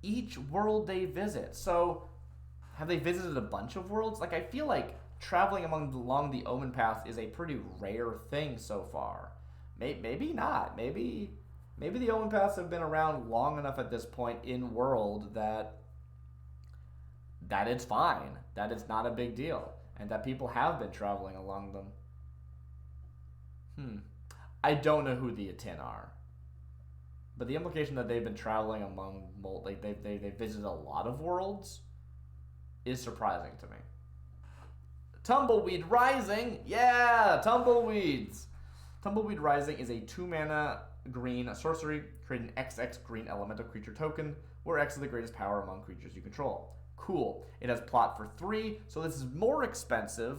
Each world they visit. So, have they visited a bunch of worlds? Like, I feel like traveling along the Omen Path is a pretty rare thing so far. Maybe not. Maybe the Omen Paths have been around long enough at this point in world that it's fine, that it's not a big deal, and that people have been traveling along them. I don't know who the Atin are, but the implication that they've been traveling among, like they visited a lot of worlds, is surprising to me. Tumbleweed Rising, yeah, Tumbleweeds. Tumbleweed Rising is a 2-mana green sorcery. Create an XX green elemental creature token, where X is the greatest power among creatures you control. Cool. It has plot for 3, so this is more expensive,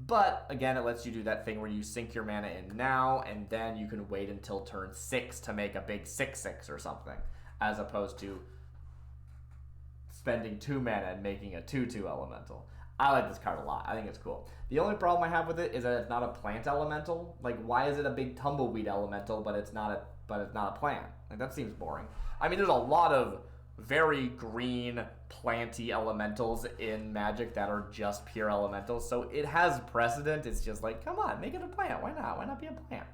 but again, it lets you do that thing where you sink your mana in now, and then you can wait until turn 6 to make a big 6/6 or something, as opposed to spending 2 mana and making a 2/2 elemental. I like this card a lot. I think it's cool. The only problem I have with it is that it's not a plant elemental. Like, why is it a big tumbleweed elemental, but it's not a plant? Like, that seems boring. I mean, there's a lot of very green, planty elementals in Magic that are just pure elementals, so it has precedent. It's just like, come on, make it a plant. Why not? Why not be a plant?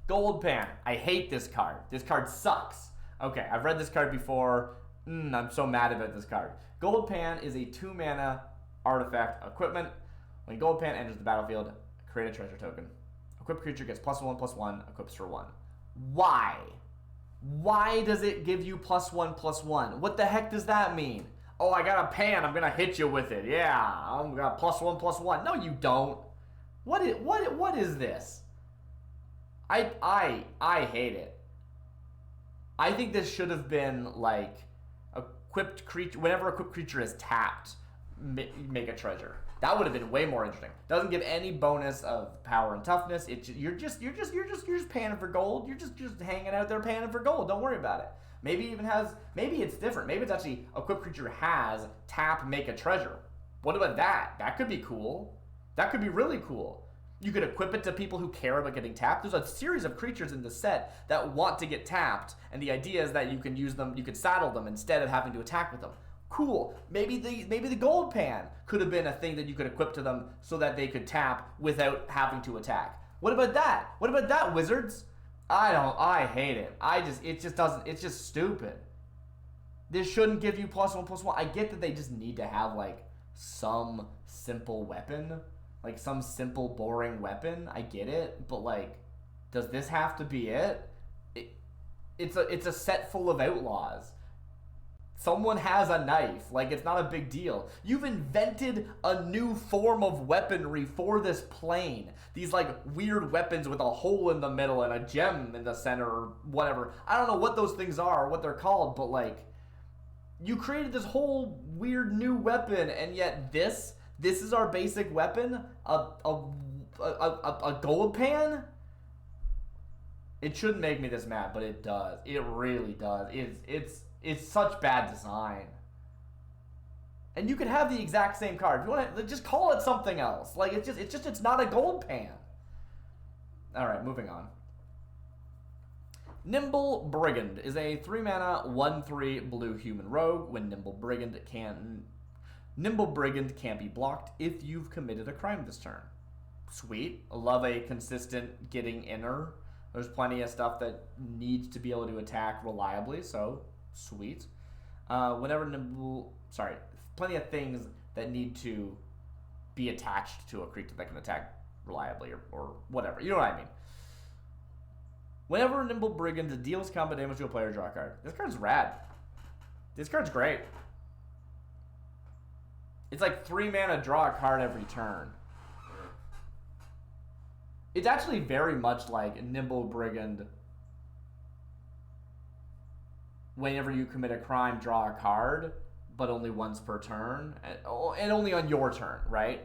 Gold Pan. I hate this card. This card sucks. Okay, I've read this card before. I'm so mad about this card. Gold Pan is a 2-mana artifact equipment. When Gold Pan enters the battlefield, create a treasure token. Equipped creature gets +1/+1, equips for 1. Why? Why does it give you +1/+1? What the heck does that mean? Oh, I got a pan, I'm gonna hit you with it. Yeah, I'm gonna +1/+1. No, you don't. What is this? I hate it. I think this should have been like equipped creature. Whenever equipped creature is tapped, make a treasure. That would have been way more interesting. Doesn't give any bonus of power and toughness. You're just panning for gold. You're just hanging out there panning for gold. Don't worry about it. Maybe it's different. Maybe it's actually equipped creature has tap, make a treasure. What about that? That could be cool. That could be really cool. You could equip it to people who care about getting tapped. There's a series of creatures in the set that want to get tapped, and the idea is that you can use them, you could saddle them instead of having to attack with them. Cool. Maybe the Gold Pan could have been a thing that you could equip to them so that they could tap without having to attack. What about that? What about that, Wizards? I hate it. It's just stupid. This shouldn't give you +1/+1. I get that they just need to have like some simple weapon, like some simple boring weapon. I get it, but like, does this have to be it? It's a set full of outlaws. Someone has a knife. Like, it's not a big deal. You've invented a new form of weaponry for this plane. These, like, weird weapons with a hole in the middle and a gem in the center or whatever. I don't know what those things are or what they're called, but, like, you created this whole weird new weapon, and yet this is our basic weapon? A gold pan? It shouldn't make me this mad, but it does. It really does. It's such bad design. And you could have the exact same card. If you want to just call it something else. Like, it's not a gold pan. Alright, moving on. Nimble Brigand is a 3-mana 1/3 blue human rogue. When Nimble Brigand can't be blocked if you've committed a crime this turn. Sweet. I love a consistent getting inner. There's plenty of stuff that needs to be able to attack reliably, so sweet. Plenty of things that need to be attached to a creature that can attack reliably or whatever. You know what I mean? Whenever Nimble Brigand deals combat damage to a player, draw a card. This card's rad. This card's great. It's like 3 mana, draw a card every turn. It's actually very much like Nimble Brigand whenever you commit a crime, draw a card, but only once per turn, and only on your turn, right?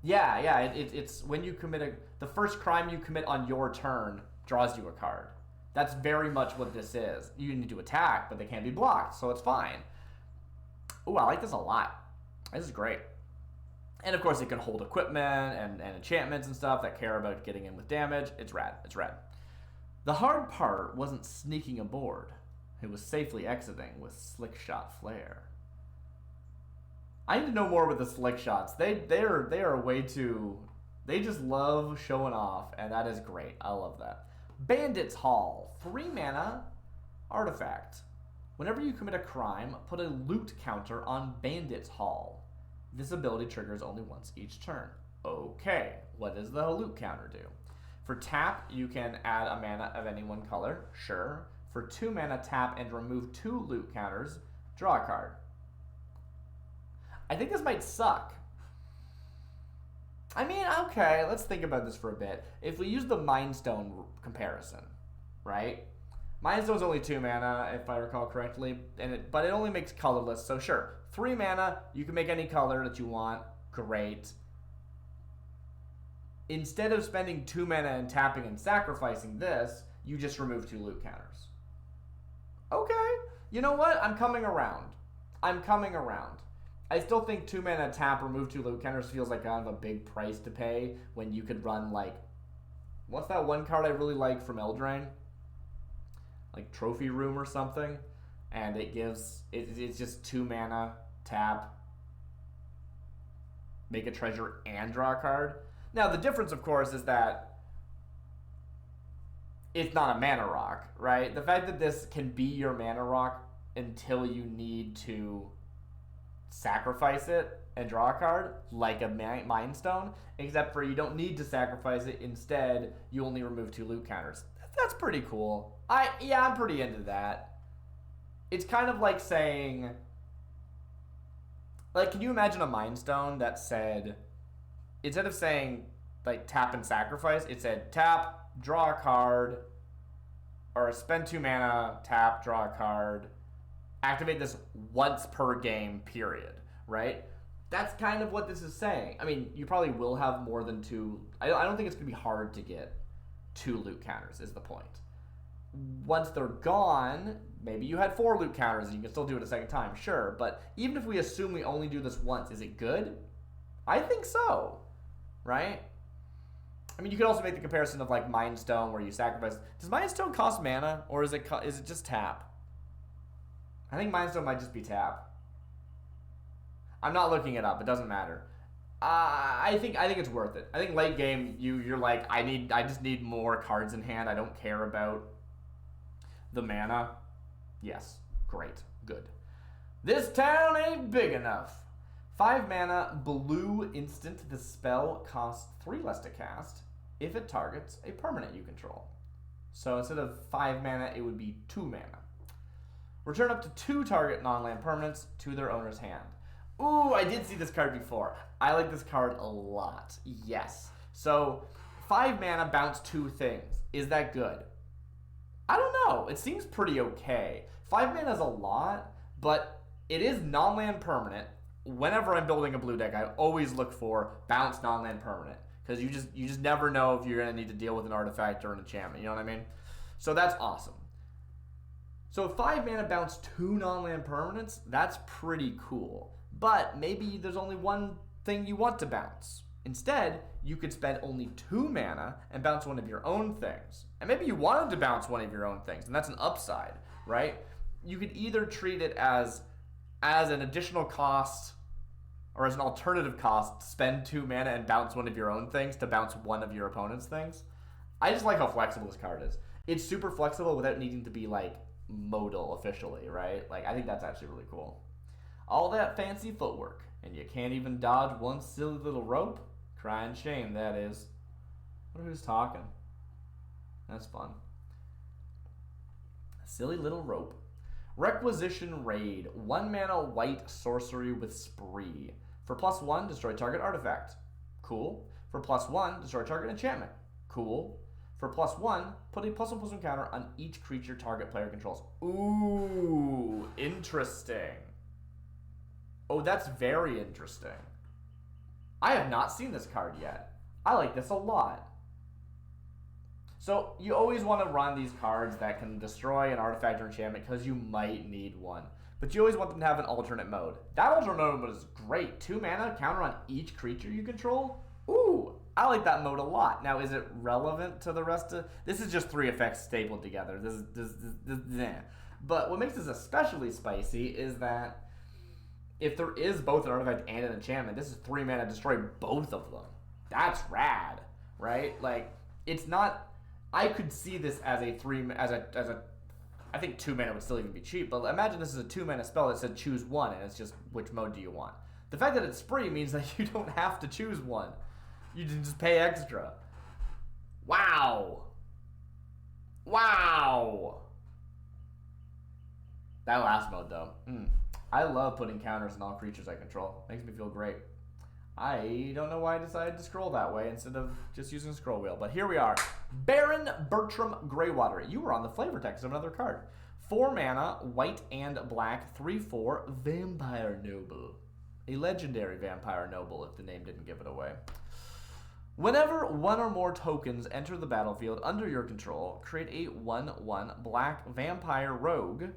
Yeah, it's when you commit the first crime you commit on your turn draws you a card. That's very much what this is. You need to attack, but they can't be blocked, so it's fine. Ooh, I like this a lot. This is great. And of course, it can hold equipment and enchantments and stuff that care about getting in with damage. It's rad. It's rad. The hard part wasn't sneaking aboard. It was safely exiting with slick shot flair. I need to know more with the slick shots. They are way too. They just love showing off, and that is great. I love that. Bandit's Hall, 3 mana, artifact. Whenever you commit a crime, put a loot counter on Bandit's Hall. This ability triggers only once each turn. Okay, what does the loot counter do? For tap, you can add a mana of any one color, sure. For 2 mana, tap and remove 2 loot counters, draw a card. I think this might suck. I mean, okay, let's think about this for a bit. If we use the Mind Stone comparison, right? Mind Stone's only 2 mana, if I recall correctly, but it only makes colorless, so sure. 3 mana, you can make any color that you want, great. Instead of spending 2 mana and tapping and sacrificing this, you just remove 2 loot counters. Okay, you know what? I'm coming around. I still think 2 mana tap, remove 2 loot counters feels like kind of a big price to pay when you could run like, what's that one card I really like from Eldraine? Like Trophy Room or something, and it's just 2 mana tap, make a treasure and draw a card. Now the difference, of course, is that it's not a mana rock, right? The fact that this can be your mana rock until you need to sacrifice it and draw a card, like a Mind Stone, except for you don't need to sacrifice it. Instead, you only remove 2 loot counters. That's pretty cool. I'm pretty into that. It's kind of like saying, like, can you imagine a Mind Stone that said, instead of saying like tap and sacrifice, it said tap, draw a card, or spend 2 mana, tap, draw a card, activate this once per game, period, right? That's kind of what this is saying. I mean, you probably will have more than 2. I don't think it's going to be hard to get 2 loot counters, is the point. Once they're gone, maybe you had 4 loot counters and you can still do it a second time, sure. But even if we assume we only do this once, is it good? I think so, right? I mean, you could also make the comparison of like Mind Stone where you sacrifice. Does Mind Stone cost mana, or is it just tap? I think Mind Stone might just be tap. I'm not looking it up. It doesn't matter. I think it's worth it. I think late game you're like, I just need more cards in hand. I don't care about the mana. Yes, great, good. This town ain't big enough. 5 mana, blue instant. The spell costs 3 less to cast if it targets a permanent you control. So instead of 5 mana, it would be 2 mana. Return up to 2 target non-land permanents to their owner's hand. Ooh, I did see this card before. I like this card a lot. Yes. So 5 mana, bounce 2 things. Is that good? I don't know. It seems pretty okay. 5 mana is a lot, but it is non-land permanent. Whenever I'm building a blue deck, I always look for bounce non-land permanent, because you just never know if you're going to need to deal with an artifact or an enchantment. You know what I mean? So that's awesome. So 5 mana, bounce 2 non-land permanents, that's pretty cool. But maybe there's only one thing you want to bounce. Instead, you could spend only 2 mana and bounce one of your own things. And maybe you wanted to bounce one of your own things, and that's an upside, right? You could either treat it as an additional cost or as an alternative cost, spend 2 mana and bounce one of your own things to bounce one of your opponent's things. I just like how flexible this card is. It's super flexible without needing to be like modal officially, right? Like, I think that's actually really cool. All that fancy footwork, and you can't even dodge one silly little rope? Crying shame, that is. I wonder who's talking. That's fun. Silly little rope. Requisition Raid. 1 mana white sorcery with Spree. For +1, destroy target artifact. Cool. For +1, destroy target enchantment. Cool. For +1, put a +1/+1 counter on each creature target player controls. Ooh, interesting. Oh, that's very interesting. I have not seen this card yet. I like this a lot. So you always want to run these cards that can destroy an artifact or enchantment because you might need one. But you always want them to have an alternate mode. That alternate mode is great. 2 mana, counter on each creature you control. Ooh, I like that mode a lot. Now, is it relevant to the rest of... This is just 3 effects stapled together. But what makes this especially spicy is that if there is both an artifact and an enchantment, this is 3 mana, destroy both of them. That's rad, right? Like, it's not... I could see this as a I think 2 mana would still even be cheap, but imagine this is a 2 mana spell that said choose one, and it's just which mode do you want. The fact that it's free means that you don't have to choose one. You can just pay extra. Wow. Wow. That last mode, though. I love putting counters on all creatures I control. Makes me feel great. I don't know why I decided to scroll that way instead of just using a scroll wheel, but here we are. Baron Bertram Greywater. You were on the flavor text of another card. 4 mana, white and black, 3/4, Vampire Noble. A legendary Vampire Noble, if the name didn't give it away. Whenever one or more tokens enter the battlefield under your control, create a 1/1 black Vampire Rogue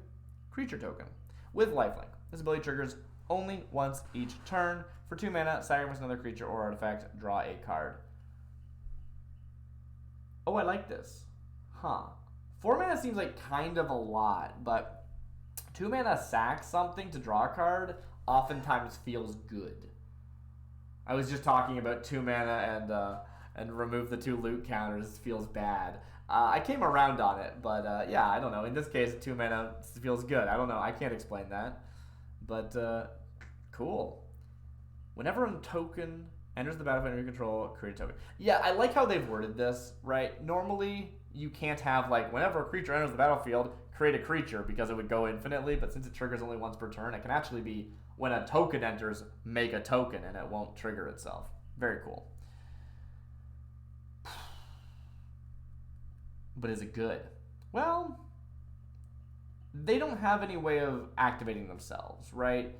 creature token with lifelink. This ability triggers only once each turn. For 2 mana, sacrifice another creature or artifact, draw a card. Oh, I like this. 4 mana seems like kind of a lot, but 2 mana sack something to draw a card oftentimes feels good. I was just talking about 2 mana and remove the 2 loot counters feels bad. I came around on it, but yeah, I don't know. In this case, 2 mana feels good. I don't know. I can't explain that. But cool. Whenever a token enters the battlefield under your control, create a token. Yeah, I like how they've worded this, right? Normally, you can't have, like, whenever a creature enters the battlefield, create a creature because it would go infinitely, but since it triggers only once per turn, it can actually be when a token enters, make a token, and it won't trigger itself. Very cool. But is it good? Well, they don't have any way of activating themselves, right?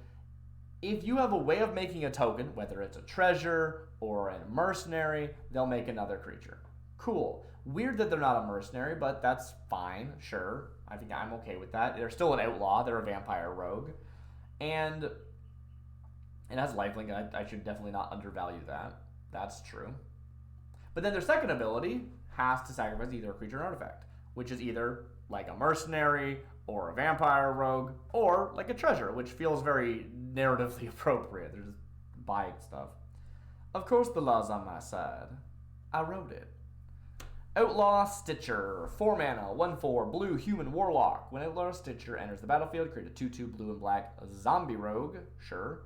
If you have a way of making a token, whether it's a treasure or a mercenary, they'll make another creature. Cool. Weird that they're not a mercenary, but that's fine, sure. I think I'm okay with that. They're still an outlaw. They're a vampire rogue. And it has lifelink. I should definitely not undervalue that. That's true. But then their second ability has to sacrifice either a creature or an artifact, which is either like a mercenary or a vampire rogue or like a treasure, which feels very narratively appropriate. They're just buying stuff. Of course the law's on my side. I wrote it. Outlaw Stitcher. 4 mana, 1/4, blue human warlock. When Outlaw Stitcher enters the battlefield, create a 2/2 blue and black zombie rogue. Sure.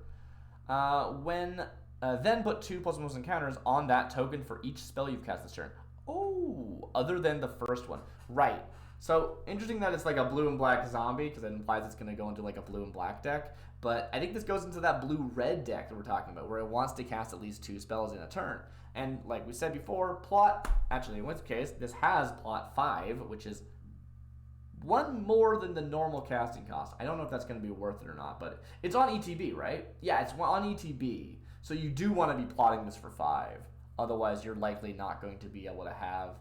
Then put 2 +1 encounters on that token for each spell you've cast this turn. Oh, other than the first one. Right. So, interesting that it's like a blue and black zombie, because it implies it's going to go into like a blue and black deck. But I think this goes into that blue-red deck that we're talking about, where it wants to cast at least 2 spells in a turn. And like we said before, plot, actually in this case, this has plot 5, which is 1 more than the normal casting cost. I don't know if that's going to be worth it or not, but it's on ETB, right? Yeah, it's on ETB. So you do want to be plotting this for 5. Otherwise, you're likely not going to be able to have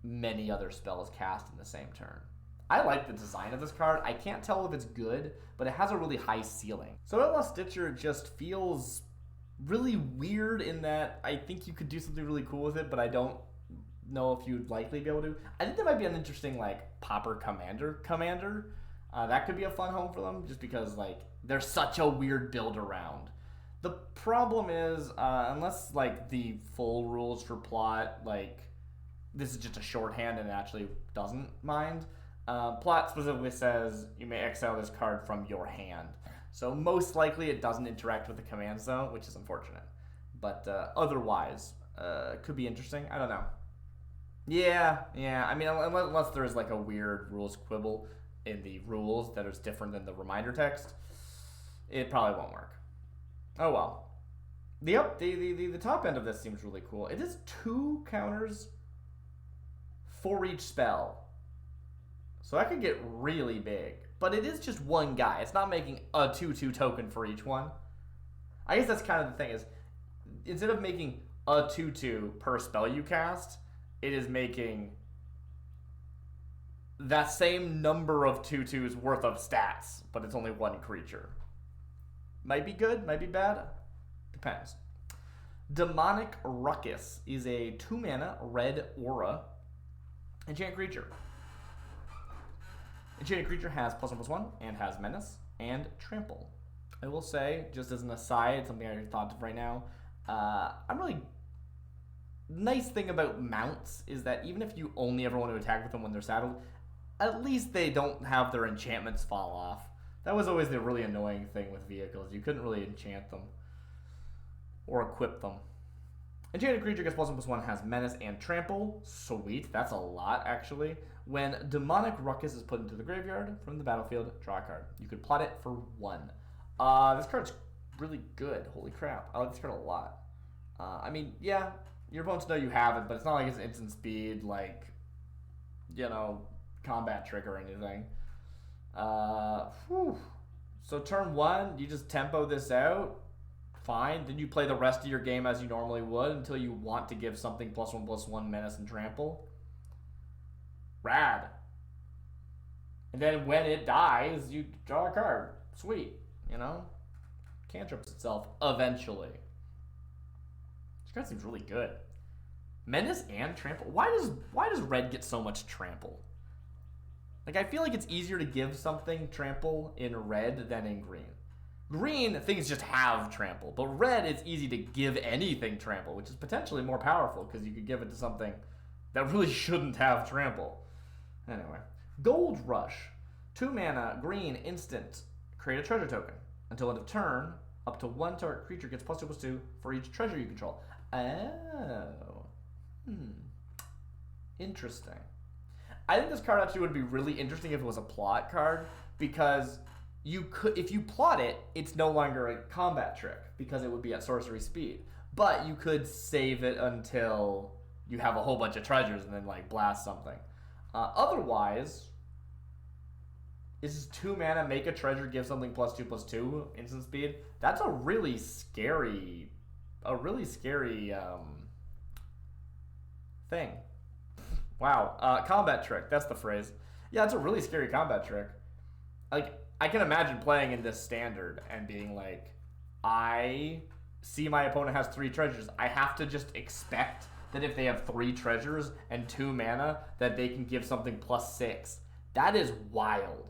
many other spells cast in the same turn. I like the design of this card. I can't tell if it's good, but it has a really high ceiling. So Outlaw Stitcher just feels really weird in that I think you could do something really cool with it, but I don't know if you'd likely be able to. I think that might be an interesting like Popper Commander. That could be a fun home for them, just because like they're such a weird build around. The problem is, unless like the full rules for plot, like this is just a shorthand and it actually doesn't mind. Plot specifically says you may exile this card from your hand. So most likely it doesn't interact with the command zone, which is unfortunate. But otherwise, could be interesting. I don't know. Yeah. I mean, unless there's like a weird rules quibble in the rules that is different than the reminder text, it probably won't work. Oh well. The top end of this seems really cool. It is 2 counters for each spell. So that could get really big. But it is just one guy. It's not making a 2/2 token for each one. I guess that's kind of the thing is, instead of making a 2/2 per spell you cast, it is making that same number of 2/2s worth of stats, but it's only one creature. Might be good, might be bad. Depends. Demonic Ruckus is a 2-mana red aura enchant creature. Enchanted creature has +1/+1 and has menace and trample. I will say, just as an aside, something I thought of right now, I'm really... Nice thing about mounts is that even if you only ever want to attack with them when they're saddled, at least they don't have their enchantments fall off. That was always the really annoying thing with vehicles. You couldn't really enchant them or equip them. Enchanted creature gets +1/+1, has menace and trample. Sweet, that's a lot actually. When Demonic Ruckus is put into the graveyard from the battlefield, draw a card. You could plot it for 1. This card's really good. Holy crap, I like this card a lot. I mean, yeah, your opponents know you have it, but it's not like it's instant speed, like, you know, combat trick or anything. So turn 1, you just tempo this out. Fine. Then you play the rest of your game as you normally would until you want to give something +1/+1 menace and trample. Rad. And then when it dies, you draw a card. Sweet. You know? Cantrips itself eventually. This card seems really good. Menace and trample. Why does red get so much trample? Like, I feel like it's easier to give something trample in red than in green. Green, things just have trample, but red, it's easy to give anything trample, which is potentially more powerful because you could give it to something that really shouldn't have trample. Anyway, Gold Rush, 2-mana, green, instant. Create a treasure token. Until end of turn, up to 1 target creature gets +2/+2 for each treasure you control. Oh. Interesting. I think this card actually would be really interesting if it was a plot card, because you could, if you plot it, it's no longer a combat trick because it would be at sorcery speed. But you could save it until you have a whole bunch of treasures and then like blast something. Otherwise, this is 2-mana, make a treasure, give something +2/+2 instant speed. That's a really scary thing. Wow. Combat trick. That's the phrase. Yeah, it's a really scary combat trick. Like, I can imagine playing in this standard and being like, I see my opponent has 3 treasures. I have to just expect that if they have 3 treasures and 2 mana, that they can give something +6. That is wild.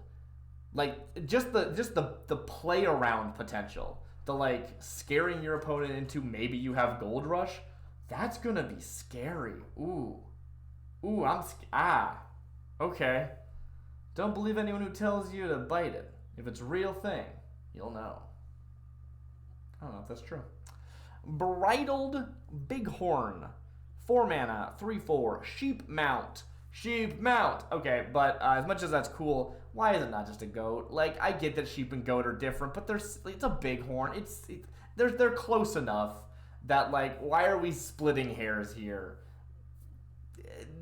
Like, just the play around potential. The, like, scaring your opponent into maybe you have Gold Rush. That's gonna be scary. Ooh, okay. Don't believe anyone who tells you to bite it. If it's a real thing, you'll know. I don't know if that's true. Bridled Bighorn, 4-mana, 3/4, Sheep Mount. Sheep Mount. Okay, but as much as that's cool, why is it not just a goat? Like, I get that sheep and goat are different, but it's a bighorn. They're close enough that, like, why are we splitting hairs here?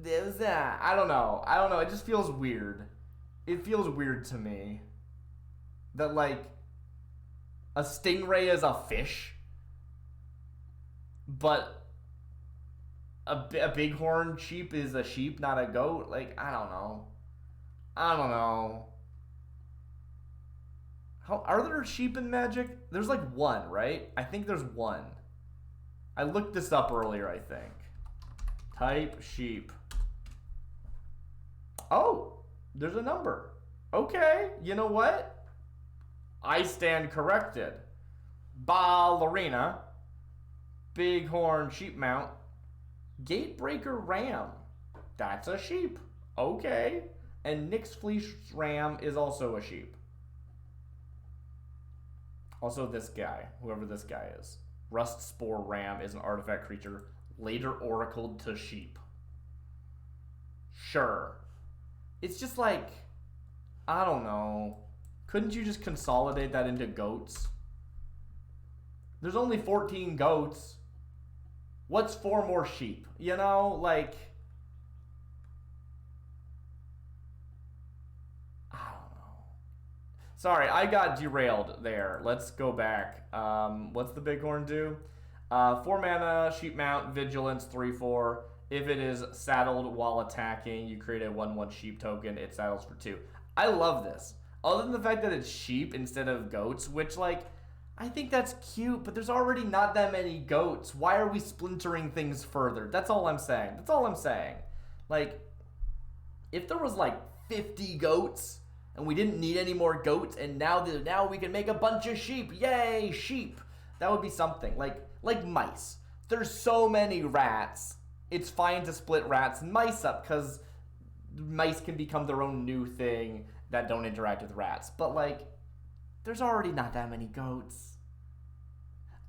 I don't know. It just feels weird. It feels weird to me that, like, a stingray is a fish, but a bighorn sheep is a sheep, not a goat. Like, I don't know. How are there sheep in Magic? There's like 1, right? I think there's 1. I looked this up earlier, I think. Type sheep. Oh, there's a number. Okay, you know what? I stand corrected. Ballerina, Bighorn Sheep Mount, Gatebreaker Ram. That's a sheep. Okay. And Nyx Fleece Ram is also a sheep. Also this guy, whoever this guy is. Rust Spore Ram is an artifact creature, later oracled to sheep. Sure. It's just like, I don't know. Couldn't you just consolidate that into goats? There's only 14 goats. What's 4 more sheep? You know, like, Sorry, I got derailed there. Let's go back. What's the Bighorn do? 4 mana, Sheep Mount, Vigilance, 3/4. If it is saddled while attacking, you create a 1/1 sheep token. It saddles for 2. I love this. Other than the fact that it's sheep instead of goats, which, like, I think that's cute, but there's already not that many goats. Why are we splintering things further? That's all I'm saying. That's all I'm saying. Like, if there was, like, 50 goats, and we didn't need any more goats, and now we can make a bunch of sheep. Yay, sheep. That would be something. Like mice. There's so many rats. It's fine to split rats and mice up because mice can become their own new thing that don't interact with rats. But like, there's already not that many goats.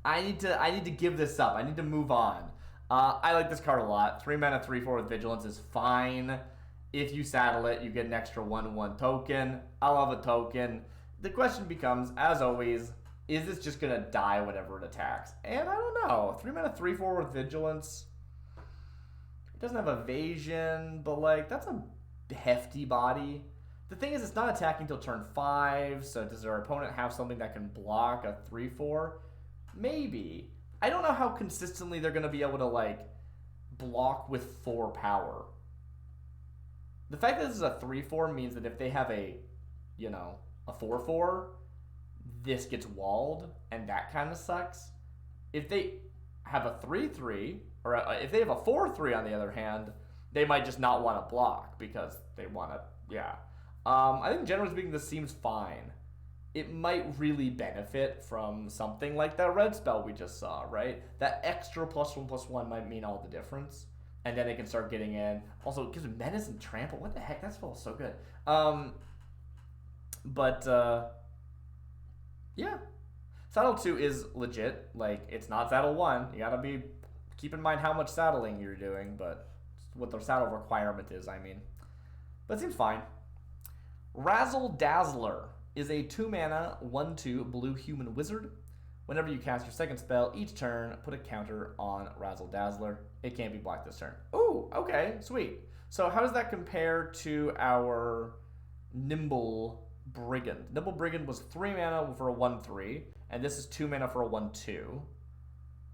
I need to give this up. I need to move on. I like this card a lot. 3 mana, 3/4 with Vigilance is fine. If you saddle it, you get an extra 1/1 token. I love a token. The question becomes, as always, is this just going to die whenever it attacks? And I don't know. 3 mana, 3/4 with Vigilance. It doesn't have evasion, but like, that's a hefty body. The thing is, it's not attacking until turn 5, so does our opponent have something that can block a 3/4? Maybe. I don't know how consistently they're going to be able to, like, block with 4 power. The fact that this is a 3/4 means that if they have a 4/4, this gets walled, and that kind of sucks. If they have a 3/3, or if they have a 4/3 on the other hand, they might just not want to block because they want to, yeah. I think generally speaking, this seems fine. It might really benefit from something like that red spell we just saw, right? That extra +1/+1 might mean all the difference. And then they can start getting in. Also, it gives them Menace and Trample. What the heck? That spell is so good. Yeah. Saddle 2 is legit. Like, it's not Saddle 1. You gotta keep in mind how much saddling you're doing, but what the saddle requirement is, I mean. But it seems fine. Razzle Dazzler is a 2 mana, 1/2 blue human wizard. Whenever you cast your second spell, each turn, put a counter on Razzle Dazzler. It can't be blocked this turn. Ooh, okay, sweet. So how does that compare to our Nimble Brigand? Nimble Brigand was 3 mana for a 1/3, and this is 2 mana for a 1/2.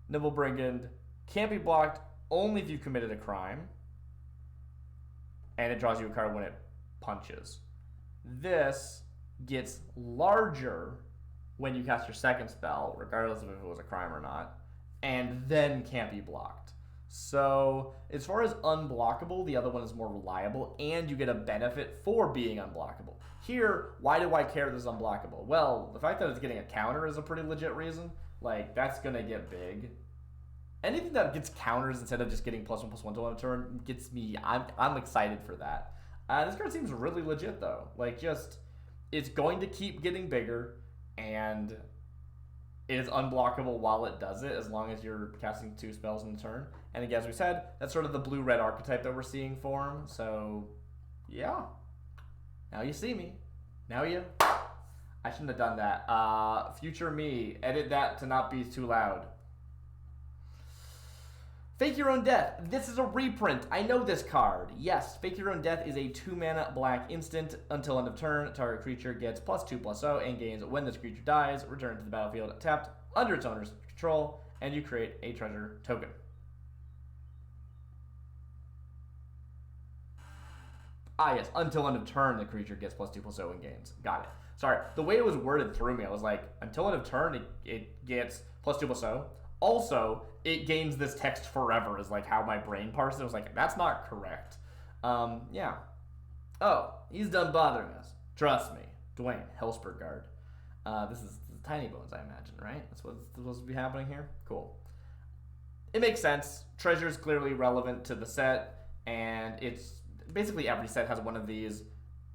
Nimble Brigand can't be blocked only if you've committed a crime, and it draws you a card when it punches. This gets larger when you cast your second spell, regardless of if it was a crime or not, and then can't be blocked. So, as far as unblockable, the other one is more reliable, and you get a benefit for being unblockable. Here, why do I care this is unblockable? Well, the fact that it's getting a counter is a pretty legit reason. Like, that's gonna get big. Anything that gets counters instead of just getting +1/+1 to one turn gets me, I'm excited for that. This card seems really legit, though. Like, just, it's going to keep getting bigger, and it is unblockable while it does it, as long as you're casting 2 spells in a turn. And again, as we said, that's sort of the blue-red archetype that we're seeing for him. So, yeah. Now you see me. Now you... I shouldn't have done that. Future me, edit that to not be too loud. Fake Your Own Death. This is a reprint. I know this card. Yes, Fake Your Own Death is a 2 mana black instant. Until end of turn, target creature gets +2/+0 and gains when this creature dies. Return to the battlefield tapped under its owner's control, and you create a treasure token. Ah, yes. Until end of turn, the creature gets +2/+0 and gains. Got it. Sorry. The way it was worded threw me. I was like, until end of turn, it gets +2/+0. Also, it gains this text forever is like how my brain parsed it. I was like, that's not correct. Yeah. Oh, he's done bothering us. Trust me. Dwayne, Hellsberg Guard. This is Tiny Bones, I imagine, right? That's what's supposed to be happening here? Cool. It makes sense. Treasure is clearly relevant to the set, and it's basically every set has one of these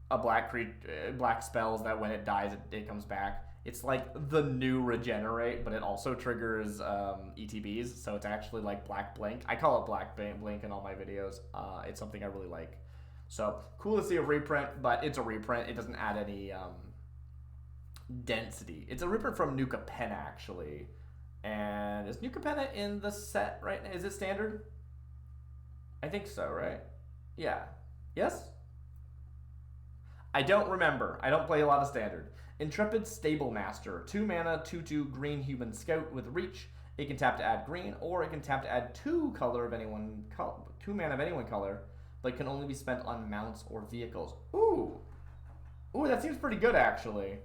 black spells that when it dies, it comes back. It's like the new Regenerate, but it also triggers ETBs, so it's actually like Black Blink. I call it Black Blink in all my videos. It's something I really like. So, cool to see a reprint, but it's a reprint. It doesn't add any density. It's a reprint from Nuka Penna, actually. And is Nuka Penna in the set right now? Is it standard? I think so, right? Yeah. Yes? I don't remember. I don't play a lot of standard. Intrepid Stable Master, 2 mana, 2/2 green human scout with reach. It can tap to add green, or it can tap to add 2 mana of any one color, but can only be spent on mounts or vehicles. Ooh, that seems pretty good actually.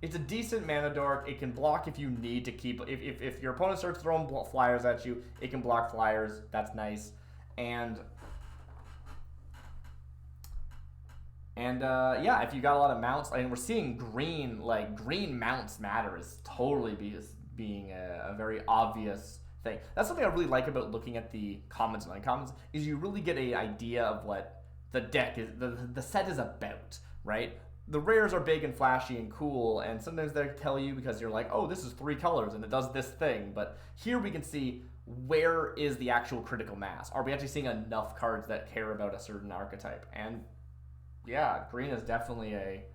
It's a decent mana dork. It can block if you need to keep. If your opponent starts throwing flyers at you, it can block flyers. That's nice. And yeah, if you got a lot of mounts, and we're seeing green, like green mounts matter is totally being a very obvious thing. That's something I really like about looking at the commons and uncommons, is you really get an idea of what the deck is, the set is about, right? The rares are big and flashy and cool, and sometimes they tell you because you're like, oh, this is 3 colors and it does this thing. But here we can see where is the actual critical mass. Are we actually seeing enough cards that care about a certain archetype? And yeah, green is definitely a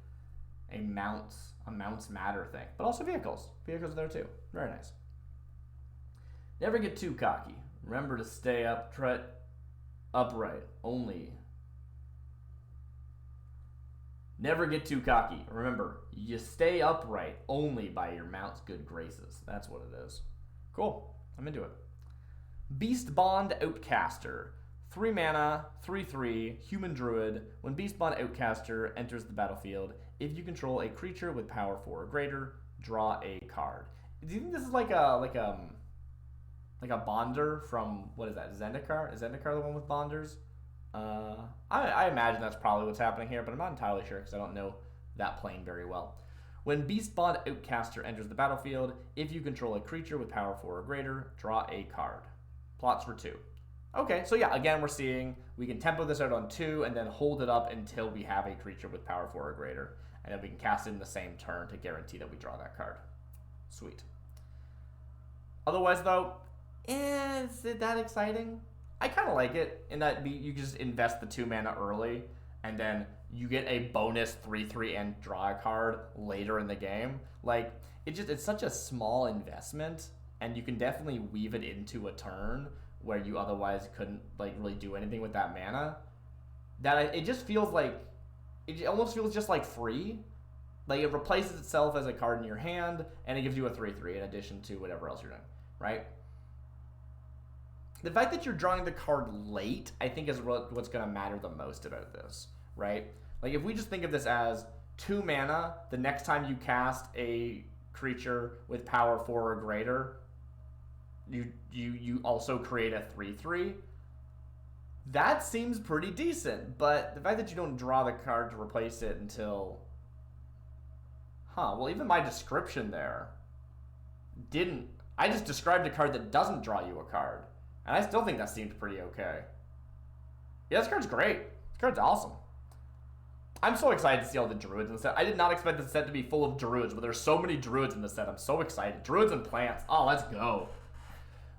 mounts matter thing, but also vehicles. Vehicles are there too. Very nice. Never get too cocky. Remember to stay upright only. Never get too cocky. Remember, you stay upright only by your mount's good graces. That's what it is. Cool. I'm into it. Beast Bond Outcaster. 3 mana, 3/3, human druid. When Beast Bond Outcaster enters the battlefield, if you control a creature with power 4 or greater, draw a card. Do you think this is like a bonder from, what is that, Zendikar? Is Zendikar the one with bonders? I imagine that's probably what's happening here, but I'm not entirely sure because I don't know that plane very well. When Beast Bond Outcaster enters the battlefield, if you control a creature with power 4 or greater, draw a card. Plots for 2. Okay, so yeah, again, we're seeing we can tempo this out on 2 and then hold it up until we have a creature with power 4 or greater. And then we can cast it in the same turn to guarantee that we draw that card. Sweet. Otherwise, though, is it that exciting? I kind of like it in that you just invest the 2 mana early, and then you get a bonus 3/3 and draw a card later in the game. Like, it's such a small investment, and you can definitely weave it into a turn where you otherwise couldn't like really do anything with that mana. That it just feels like it almost feels just like free. Like it replaces itself as a card in your hand, and it gives you a 3/3 in addition to whatever else you're doing, right? The fact that you're drawing the card late, I think, is what's going to matter the most about this, right? Like, if we just think of this as 2 mana, the next time you cast a creature with power 4 or greater, you also create a 3/3. That seems pretty decent, but the fact that you don't draw the card to replace it until... well, even my description there didn't... I just described a card that doesn't draw you a card. And I still think that seemed pretty okay. Yeah, this card's great. This card's awesome. I'm so excited to see all the druids in the set. I did not expect the set to be full of druids, but there's so many druids in the set. I'm so excited. Druids and plants. Oh, let's go.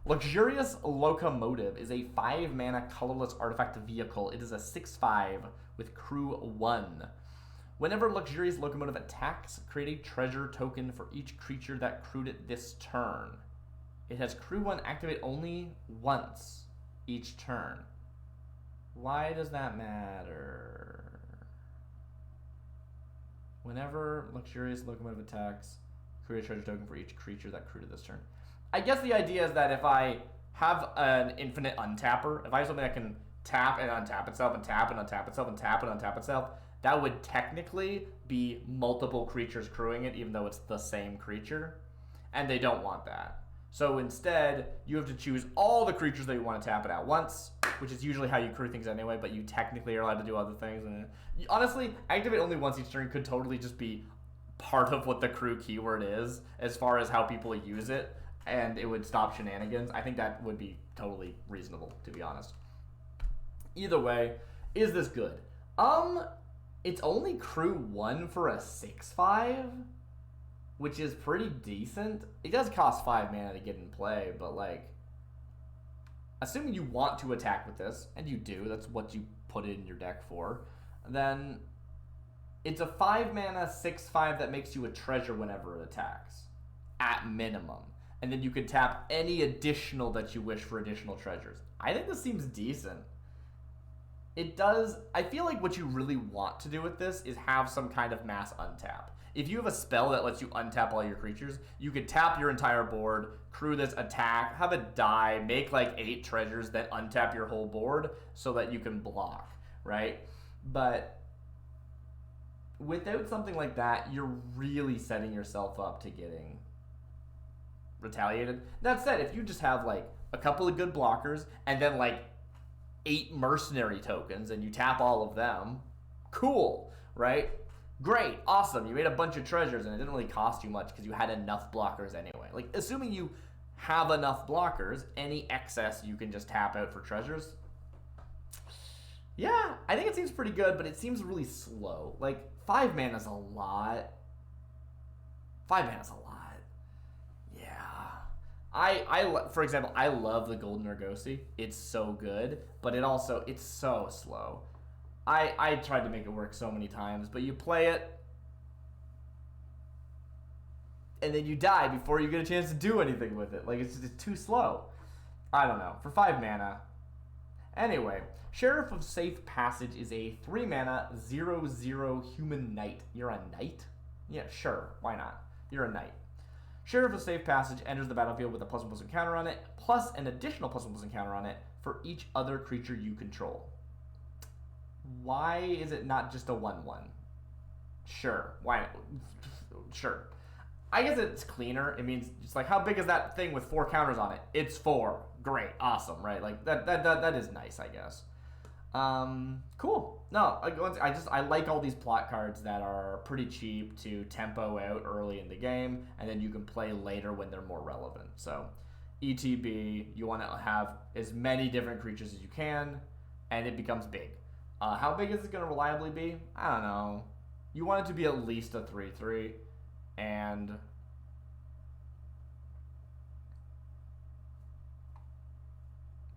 Luxurious Locomotive is a 5 mana colorless artifact vehicle. It is a 6/5 with crew 1. Whenever Luxurious Locomotive attacks, create a treasure token for each creature that crewed it this turn. It has crew 1 activate only once each turn. Why does that matter? Whenever Luxurious Locomotive attacks, create a treasure token for each creature that crewed it this turn. I guess the idea is that if I have an infinite untapper, if I have something that can tap and untap itself and tap and untap itself and tap and untap itself, that would technically be multiple creatures crewing it, even though it's the same creature. And they don't want that. So instead, you have to choose all the creatures that you want to tap it at once, which is usually how you crew things anyway, but you technically are allowed to do other things. And honestly, activate only once each turn could totally just be part of what the crew keyword is, as far as how people use it, and it would stop shenanigans. I think that would be totally reasonable, to be honest. Either way, is this good? It's only crew 1 for a 6/5? Which is pretty decent. It does cost 5 mana to get in play, but like, assuming you want to attack with this, and you do, that's what you put it in your deck for, then it's a 5 mana 6/5 that makes you a treasure whenever it attacks, at minimum. And then you can tap any additional that you wish for additional treasures. I think this seems decent. It does, I feel like what you really want to do with this is have some kind of mass untap. If you have a spell that lets you untap all your creatures, you could tap your entire board, crew this attack, have it die, make like 8 treasures, then untap your whole board so that you can block, right? But without something like that, you're really setting yourself up to getting retaliated. That said, if you just have like a couple of good blockers and then like 8 mercenary tokens and you tap all of them, cool, right? Great, awesome. You made a bunch of treasures and it didn't really cost you much because you had enough blockers anyway. Like, assuming you have enough blockers, any excess you can just tap out for treasures. Yeah, I think it seems pretty good, but it seems really slow. Like, 5 mana is a lot. 5 mana is a lot. Yeah. For example, I love the Golden Argosy. It's so good, but it's so slow. I tried to make it work so many times, but you play it, and then you die before you get a chance to do anything with it. Like, it's just too slow. I don't know. For 5 mana. Anyway, Sheriff of Safe Passage is a 3 mana, 0/0 human knight. You're a knight? Yeah, sure. Why not? You're a knight. Sheriff of Safe Passage enters the battlefield with a +1/+1 counter on it, plus an additional +1/+1 counter on it for each other creature you control. Why is it not just a 1/1? Sure. Why? Sure. I guess it's cleaner. It means just like, how big is that thing with 4 counters on it? It's 4. Great. Awesome. Right? Like that is nice, I guess. Cool. No, I like all these plot cards that are pretty cheap to tempo out early in the game, and then you can play later when they're more relevant. So, ETB, you want to have as many different creatures as you can, and it becomes big. How big is it going to reliably be? I don't know. You want it to be at least a 3/3, and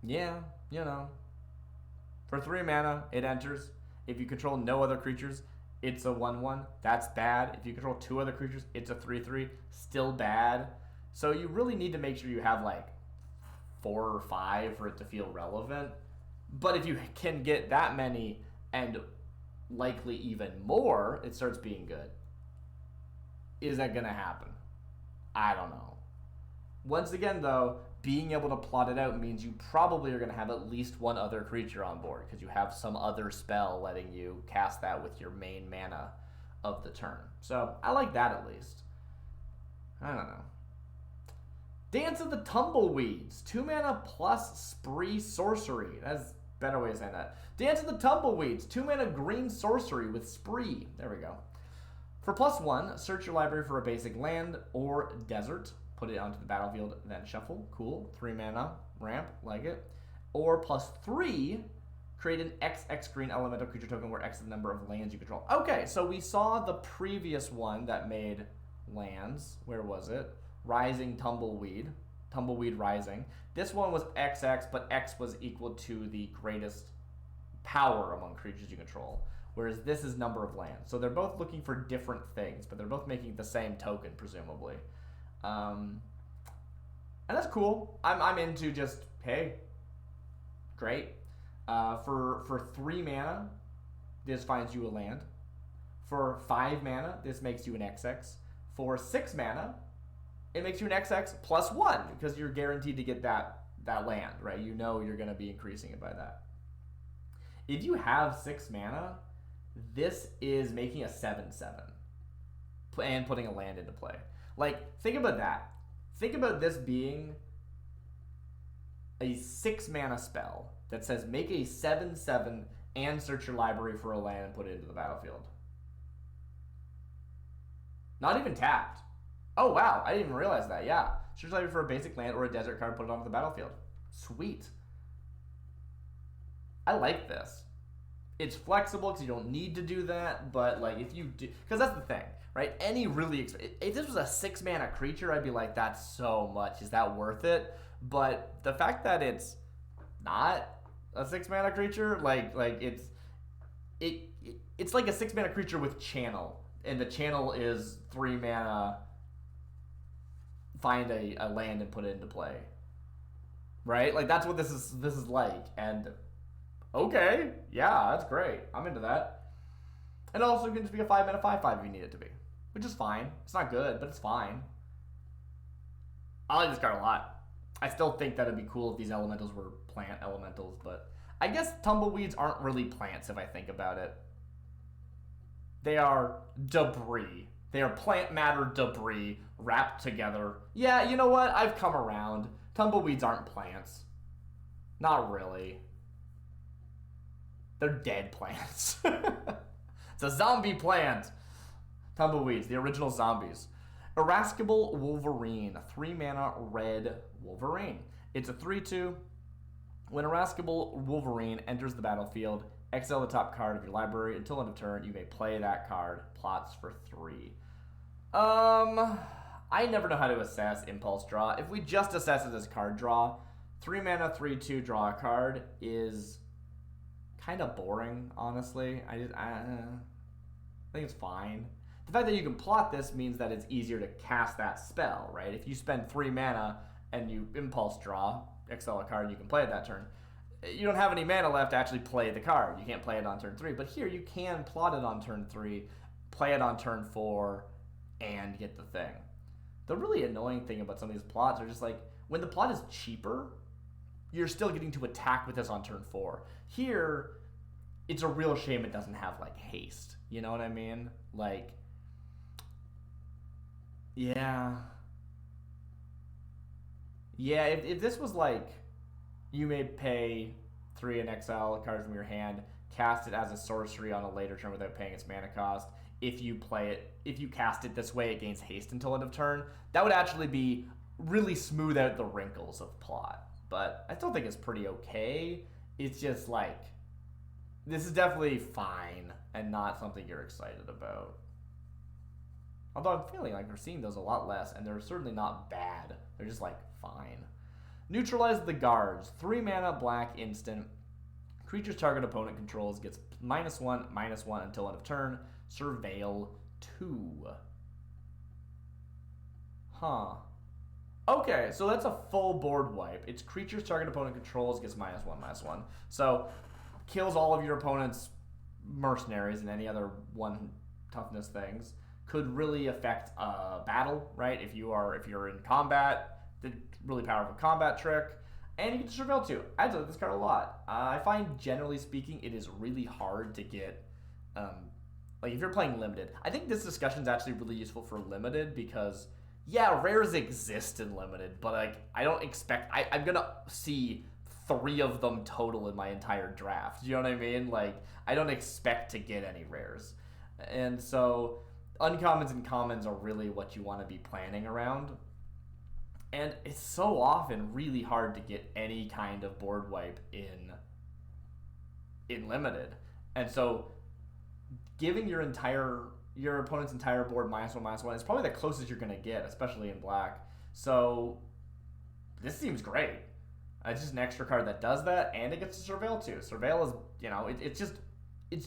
yeah, you know. For 3 mana, it enters. If you control no other creatures, it's a 1/1. That's bad. If you control 2 other creatures, it's a 3/3. Still bad. So you really need to make sure you have like 4 or 5 for it to feel relevant. But if you can get that many and likely even more, it starts being good. Is that going to happen? I don't know. Once again, though, being able to plot it out means you probably are going to have at least 1 other creature on board because you have some other spell letting you cast that with your main mana of the turn. So I like that at least. I don't know. Dance of the Tumbleweeds. 2 mana plus Spree Sorcery. That's a better way of saying that. Dance of the Tumbleweeds. 2 mana green sorcery with Spree. There we go. For +1, search your library for a basic land or desert. Put it onto the battlefield, then shuffle. Cool. 3 mana ramp, like it. Or +3, create an XX green elemental creature token where X is the number of lands you control. Okay, so we saw the previous one that made lands. Where was it? Rising Tumbleweed. Tumbleweed Rising. This one was XX, but X was equal to the greatest power among creatures you control. Whereas this is number of lands. So they're both looking for different things, but they're both making the same token, presumably. And that's cool. I'm into just, hey, great. For 3 mana, this finds you a land. For 5 mana, this makes you an XX. For 6 mana, it makes you an XX +1 because you're guaranteed to get that land, right? You know you're going to be increasing it by that. If you have 6 mana, this is making a 7/7 and putting a land into play. Like, think about that. Think about this being a 6 mana spell that says make a 7/7 and search your library for a land and put it into the battlefield. Not even tapped. Oh, wow. I didn't even realize that. Yeah. Search library for a basic land or a desert card, put it onto the battlefield. Sweet. I like this. It's flexible because you don't need to do that, but like if you do, because that's the thing, right? Any really, if this was a 6 mana creature, I'd be like, that's so much. Is that worth it? But the fact that it's not a 6 mana creature, like it's like a 6 mana creature with channel, and the channel is 3 mana. Find a land and put it into play, right? Like that's what this is like, and. Okay, yeah, that's great. I'm into that. And also, it can just be a 5 mana 5/5 if you need it to be. which is fine. It's not good, but it's fine. I like this card a lot. I still think that it'd be cool if these elementals were plant elementals, but I guess tumbleweeds aren't really plants if I think about it. They are debris. They are plant matter debris wrapped together. Yeah, you know what? I've come around. Tumbleweeds aren't plants. Not really. They're dead plants. It's a zombie plant. Tumbleweeds, the original zombies. Irascible Wolverine, 3 mana red Wolverine. It's a 3/2. When Irascible Wolverine enters the battlefield, exile the top card of your library. Until end of turn, you may play that card. Plots for 3. I never know how to assess impulse draw. If we just assess it as card draw, 3 mana, 3/2, draw a card is kind of boring, honestly. I think it's fine. The fact that you can plot this means that it's easier to cast that spell, right? If you spend 3 mana and you impulse draw, exile a card, you can play it that turn. You don't have any mana left to actually play the card. You can't play it on turn 3. But here you can plot it on turn 3, play it on turn 4, and get the thing. The really annoying thing about some of these plots are just like, when the plot is cheaper, you're still getting to attack with this on turn 4. Here, it's a real shame it doesn't have, like, haste. You know what I mean? Like, yeah. Yeah, if this was like, you may pay 3 and exile a card from your hand, cast it as a sorcery on a later turn without paying its mana cost. If you cast it this way, it gains haste until end of turn. That would actually be really smooth out the wrinkles of plot. But I still think it's pretty okay. It's just like, this is definitely fine and not something you're excited about. Although I'm feeling like we're seeing those a lot less, and they're certainly not bad. They're just like fine. Neutralize the guards. 3 mana, black, instant. Creatures target opponent controls gets -1/-1 until end of turn. Surveil 2. Huh. Okay, so that's a full board wipe. It's creatures target opponent controls gets -1/-1. So kills all of your opponent's mercenaries and any other 1 toughness things. Could really affect battle, right? If you're in combat, the really powerful combat trick. And you get to Surveil 2. I like this card a lot. I find, generally speaking, it is really hard to get, like, if you're playing Limited. I think this discussion is actually really useful for Limited because, yeah, rares exist in Limited, but, like, I don't expect, I'm going to see 3 of them total in my entire draft. You know what I mean? Like, I don't expect to get any rares. And so, uncommons and commons are really what you want to be planning around. And it's so often really hard to get any kind of board wipe in Limited. And so giving your opponent's entire board -1/-1 is probably the closest you're going to get, especially in black. So this seems great. It's just an extra card that does that, and it gets to Surveil 2. Surveil is, you know, it's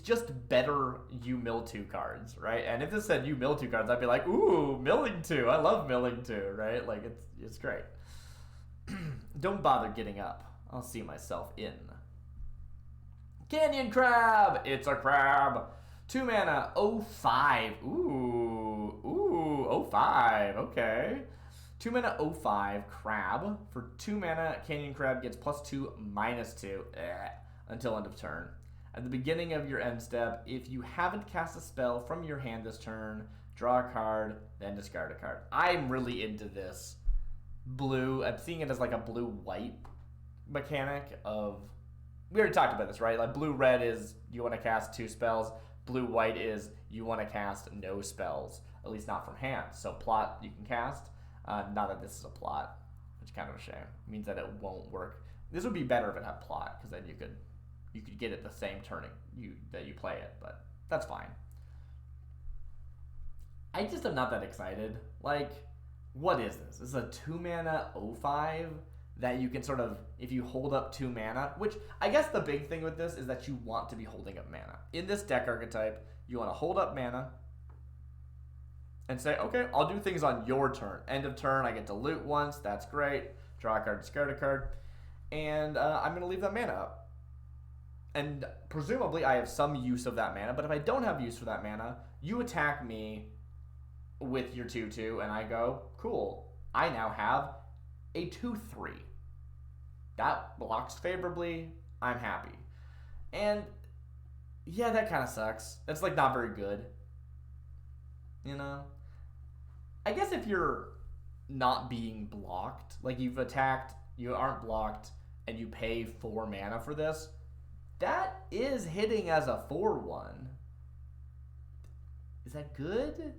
just better you mill 2 cards, right? And if this said you mill 2 cards, I'd be like, ooh, milling 2. I love milling 2, right? Like, it's great. Don't bother getting up. I'll see myself in. Canyon Crab! It's a crab. 2 mana, 0/5. Ooh, 0/5. Okay. 2 mana, 0/5 crab. For 2 mana, Canyon Crab gets +2/-2 until end of turn. At the beginning of your end step, if you haven't cast a spell from your hand this turn, draw a card, then discard a card. I'm really into this blue. I'm seeing it as like a blue-white mechanic of... We already talked about this, right? Like blue-red is you want to cast 2 spells. Blue-white is you want to cast no spells, at least not from hand. So plot you can cast. Not that this is a plot, which is kind of a shame. It means that it won't work. This would be better if it had plot, because then you could get it the same turn that you play it, but that's fine. I just am not that excited. Like, what is this? This is a 2 mana 0/5 that you can sort of, if you hold up 2 mana, which I guess the big thing with this is that you want to be holding up mana. In this deck archetype, you want to hold up mana and say, okay, I'll do things on your turn. End of turn, I get to loot once, that's great. Draw a card, discard a card, and I'm going to leave that mana up. And presumably I have some use of that mana, but if I don't have use for that mana, you attack me, with your 2/2, and I go, cool. I now have a 2/3. That blocks favorably. I'm happy. And yeah, that kind of sucks. It's like not very good. You know? I guess if you're not being blocked, like you've attacked, you aren't blocked, and you pay 4 mana for this, that is hitting as a 4/1. Is that good?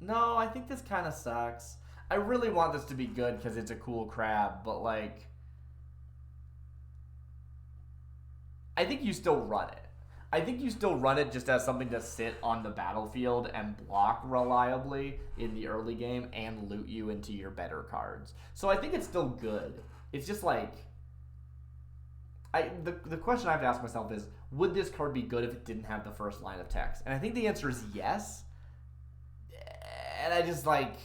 No, I think this kind of sucks. I really want this to be good because it's a cool crab, but like, I think you still run it. I think you still run it just as something to sit on the battlefield and block reliably in the early game and loot you into your better cards. So I think it's still good. It's just like, the question I have to ask myself is, would this card be good if it didn't have the first line of text? And I think the answer is yes. And I just like,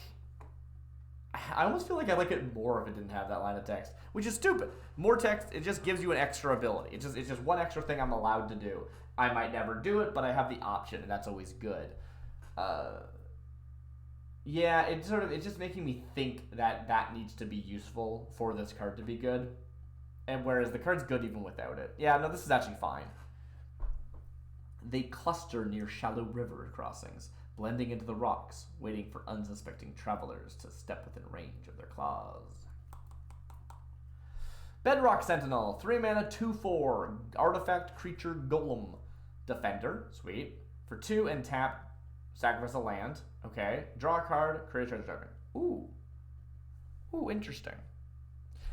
I almost feel like I like it more if it didn't have that line of text, which is stupid. More text, it just gives you an extra ability. It's just one extra thing I'm allowed to do. I might never do it, but I have the option, and that's always good. Yeah, it's just making me think that needs to be useful for this card to be good. And whereas the card's good even without it. Yeah, no, this is actually fine. They cluster near shallow river crossings, blending into the rocks, waiting for unsuspecting travelers to step within range of their claws. Bedrock Sentinel, 3 mana, 2/4, artifact creature golem. Defender, sweet. For 2 and tap, sacrifice a land. Okay. Draw a card, create a treasure token. Ooh, interesting.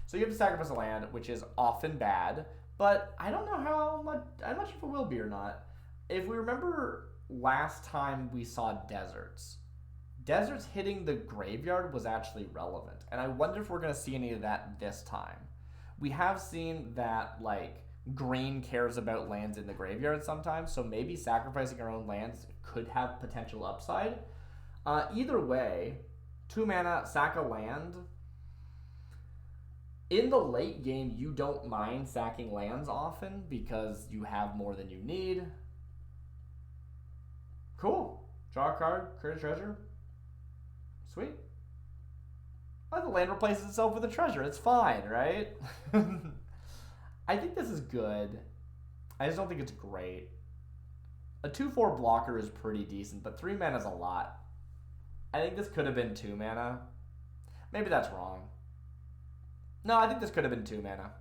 So you have to sacrifice a land, which is often bad, but I don't know how much if it will be or not. If we remember last time we saw deserts hitting the graveyard was actually relevant, and I wonder if we're going to see any of that this time. We have seen that, like, green cares about lands in the graveyard sometimes, so maybe sacrificing our own lands could have potential upside. Either way, 2 mana, sack a land. In the late game, you don't mind sacking lands often because you have more than you need. Cool. Draw a card, create a treasure. Sweet. Oh, the land replaces itself with a treasure. It's fine, right? I think this is good. I just don't think it's great. A 2/4 blocker is pretty decent, but 3 mana is a lot. I think this could have been 2 mana. Maybe that's wrong. No, I think this could have been 2 mana.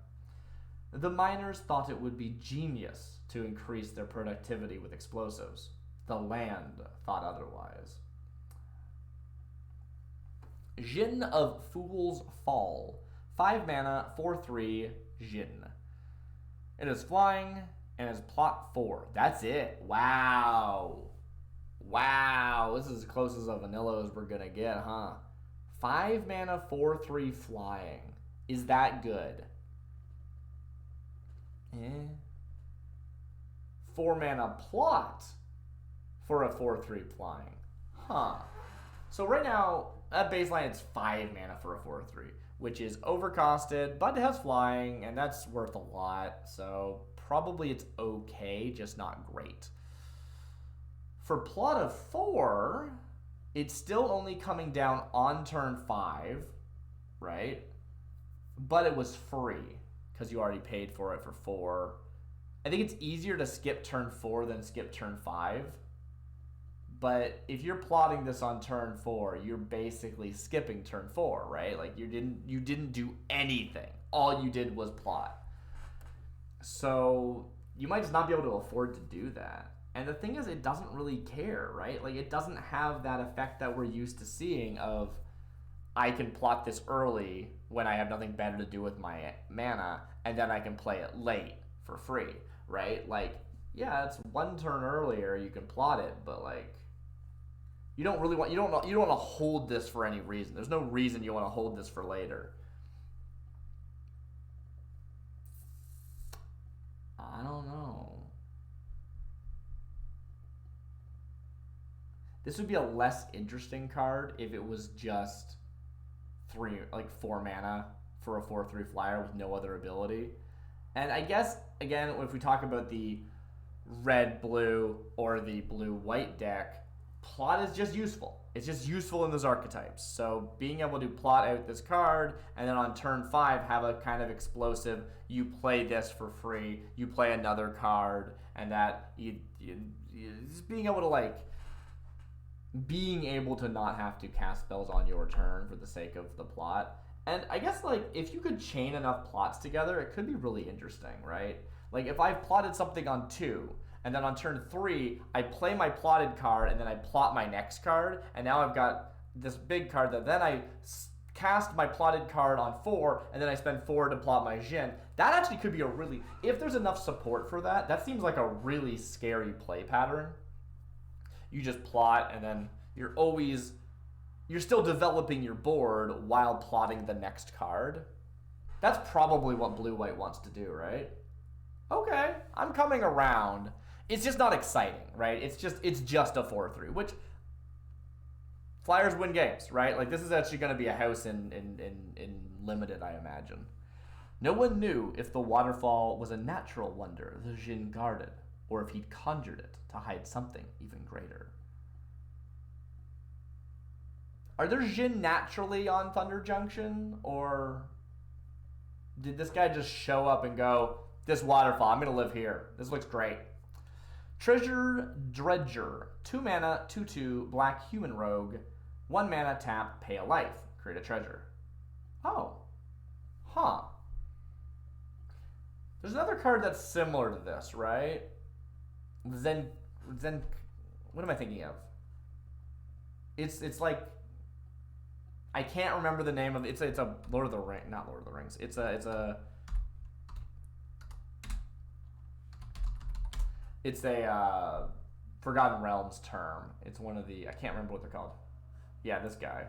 The miners thought it would be genius to increase their productivity with explosives. The land thought otherwise. Jin of Fool's Fall. 5 mana, 4/3, Jin. It is flying and is plot 4. That's it. Wow. This is as close as a vanilla as we're gonna get, huh? 5 mana, 4/3 flying. Is that good? 4 mana plot for a 4/3 flying. Huh. So right now, at baseline, it's 5 mana for a 4/3, which is overcosted, but it has flying, and that's worth a lot. So probably it's okay, just not great. For plot of 4, it's still only coming down on turn 5, right? But it was free because you already paid for it for 4. I think it's easier to skip turn 4 than skip turn 5. But if you're plotting this on turn 4, you're basically skipping turn 4, right? Like you didn't do anything. All you did was plot. So you might just not be able to afford to do that. And the thing is, it doesn't really care, right? Like it doesn't have that effect that we're used to seeing of I can plot this early when I have nothing better to do with my mana, and then I can play it late for free, right? Like, yeah, it's 1 turn earlier, you can plot it, but like you don't want to hold this for any reason. There's no reason you want to hold this for later. I don't know. This would be a less interesting card if it was just 4 mana for a 4/3 flyer with no other ability. And I guess, again, if we talk about the red-blue or the blue-white deck, plot is just useful. It's just useful in those archetypes. So being able to plot out this card and then on turn 5 have a kind of explosive, you play this for free, you play another card, and that you just being able to like being able to not have to cast spells on your turn for the sake of the plot. And I guess like if you could chain enough plots together, it could be really interesting, right? Like if I've plotted something on 2, and then on turn 3, I play my plotted card, and then I plot my next card, and now I've got this big card that then I cast my plotted card on 4, and then I spend 4 to plot my Jin. That actually could be a really, if there's enough support for that, that seems like a really scary play pattern. You just plot, and then you're still developing your board while plotting the next card. That's probably what blue-white wants to do, right? Okay, I'm coming around. It's just not exciting, right? It's just a 4/3, which Flyers win games, right? Like this is actually going to be a house in limited, I imagine. No one knew if the waterfall was a natural wonder the Jin guarded, or if he'd conjured it to hide something even greater. Are there Jin naturally on Thunder Junction, or did this guy just show up and go, this waterfall, I'm going to live here. This looks great. Treasure Dredger. 2 mana, 2/2, black human rogue. 1 mana, tap, pay a life. Create a treasure. Oh. Huh. There's another card that's similar to this, right? Zen, what am I thinking of? It's like, I can't remember the name of it. It's a Lord of the Rings, not Lord of the Rings. It's a Forgotten Realms term. It's one of the, I can't remember what they're called. Yeah, this guy.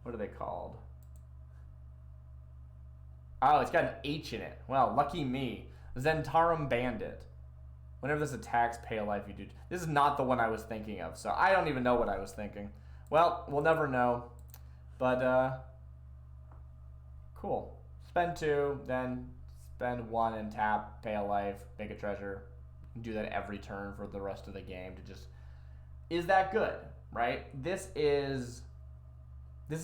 What are they called? Oh, it's got an H in it. Well, lucky me. Zentarum Bandit. Whenever this attacks, pay a life you do. This is not the one I was thinking of, so I don't even know what I was thinking. Well, we'll never know. But, cool. Spend 2, then spend 1 and tap, pay a life, make a treasure. Do that every turn for the rest of the game to just... Is that good, right? This is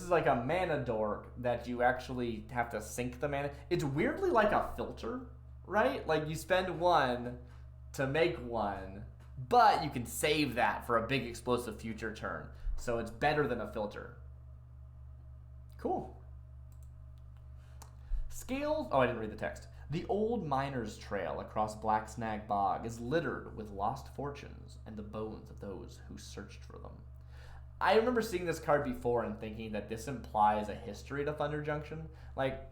like a mana dork that you actually have to sink the mana. It's weirdly like a filter, right? Like you spend 1 to make 1, but you can save that for a big explosive future turn. So it's better than a filter. Cool. Scales... Oh, I didn't read the text. The old miner's trail across Black Snag Bog is littered with lost fortunes and the bones of those who searched for them. I remember seeing this card before and thinking that this implies a history to Thunder Junction. Like,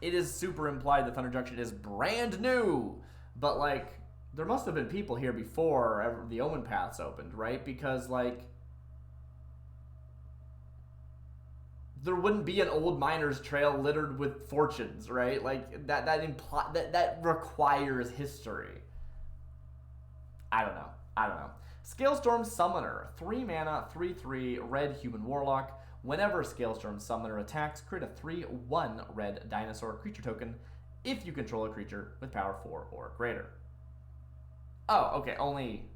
it is super implied that Thunder Junction is brand new, but like, there must have been people here before the Omen Paths opened, right? Because like, there wouldn't be an old miner's trail littered with fortunes, right? Like that requires history. I don't know. Scalestorm Summoner, 3 mana, 3/3, red human warlock. Whenever Scalestorm Summoner attacks, create a 3/1 red dinosaur creature token if you control a creature with power 4 or greater. Oh, okay, only...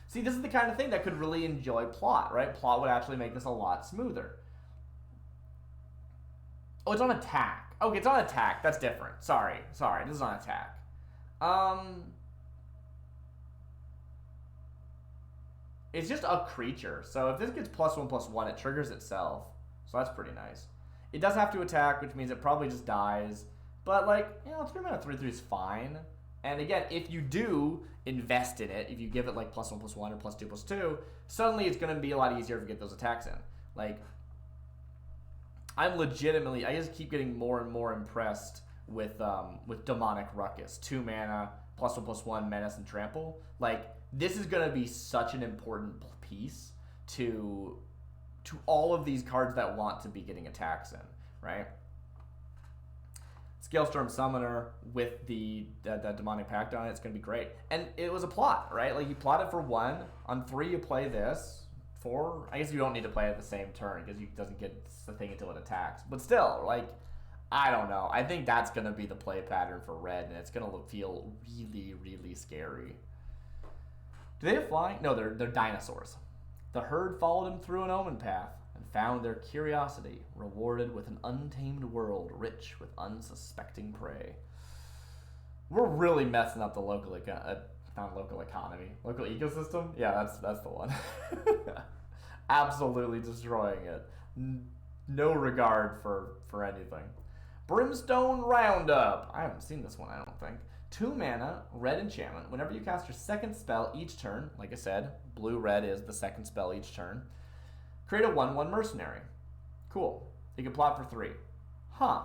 See, this is the kind of thing that could really enjoy plot, right? Plot would actually make this a lot smoother. Oh, it's on attack. Okay, it's on attack. That's different. Sorry. This is on attack. It's just a creature. So if this gets +1/+1, it triggers itself. So that's pretty nice. It does have to attack, which means it probably just dies. But like, 3 mana 3/3 is fine. And again, if you do invest in it, if you give it like +1/+1 or +2/+2, suddenly it's going to be a lot easier to get those attacks in. Like, I just keep getting more and more impressed with Demonic Ruckus. 2 mana, +1/+1, menace, and trample. Like, this is going to be such an important piece to all of these cards that want to be getting attacks in, right? Scalestorm Summoner with the Demonic Pact on it, it's going to be great. And it was a plot, right? Like, you plot it for 1. On 3, you play this. 4, I guess you don't need to play it at the same turn because it doesn't get the thing until it attacks. But still, like, I don't know. I think that's going to be the play pattern for red, and it's going to feel really, really scary. Do they have flying? No, they're dinosaurs. The herd followed him through an omen path and found their curiosity rewarded with an untamed world rich with unsuspecting prey. We're really messing up the local economy. Local ecosystem? Yeah, that's the one. Absolutely destroying it. No regard for anything. Brimstone Roundup. I haven't seen this one, I don't think. 2 mana, red enchantment. Whenever you cast your second spell each turn, like I said, blue-red is the second spell each turn, create a 1/1 mercenary. Cool. You can plot for 3. Huh.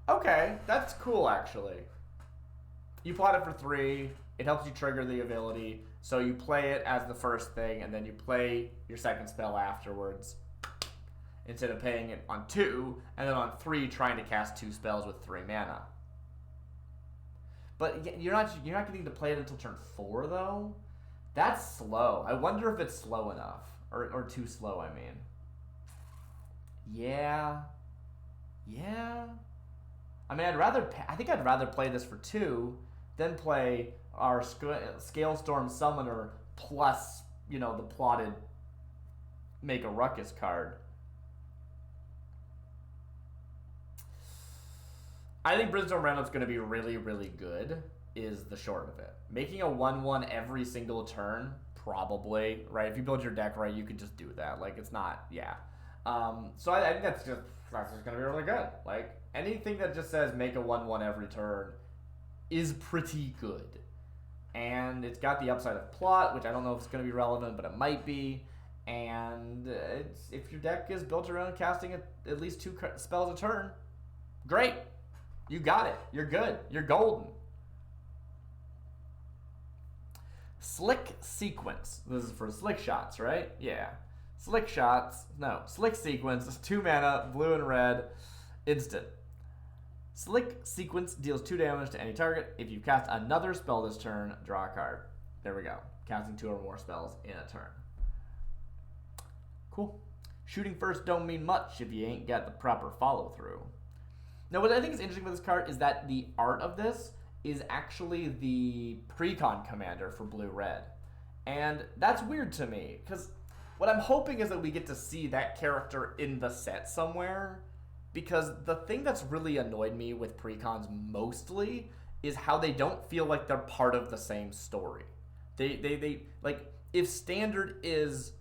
Okay, that's cool, actually. You plot it for 3. It helps you trigger the ability. So you play it as the first thing, and then you play your second spell afterwards, instead of paying it on 2, and then on 3 trying to cast 2 spells with 3 mana. But you're not getting to play it until turn 4, though? That's slow. I wonder if it's slow enough. Or too slow, I mean. Yeah. I mean, I think I'd rather play this for 2 than play our Scalestorm Summoner plus, the plotted Make a Ruckus card. I think Brimstone Roundup's going to be really, really good, is the short of it. Making a 1/1 every single turn, probably, right? If you build your deck right, you can just do that. Like, it's not, yeah. So I think that's just going to be really good. Like, anything that just says make a 1/1 every turn is pretty good. And it's got the upside of plot, which I don't know if it's going to be relevant, but it might be. And if your deck is built around casting at least 2 spells a turn, great. You got it. You're good. You're golden. Slick Sequence. This is for Slick Shots, right? Yeah. Slick Shots. No. Slick Sequence. 2 mana, blue and red. Instant. Slick Sequence deals 2 damage to any target. If you cast another spell this turn, draw a card. There we go. Casting 2 or more spells in a turn. Cool. Shooting first don't mean much if you ain't got the proper follow through. Now, what I think is interesting with this card is that the art of this is actually the Precon commander for blue-red. And that's weird to me, because what I'm hoping is that we get to see that character in the set somewhere, because the thing that's really annoyed me with Precons mostly is how they don't feel like they're part of the same story. They like, if standard is...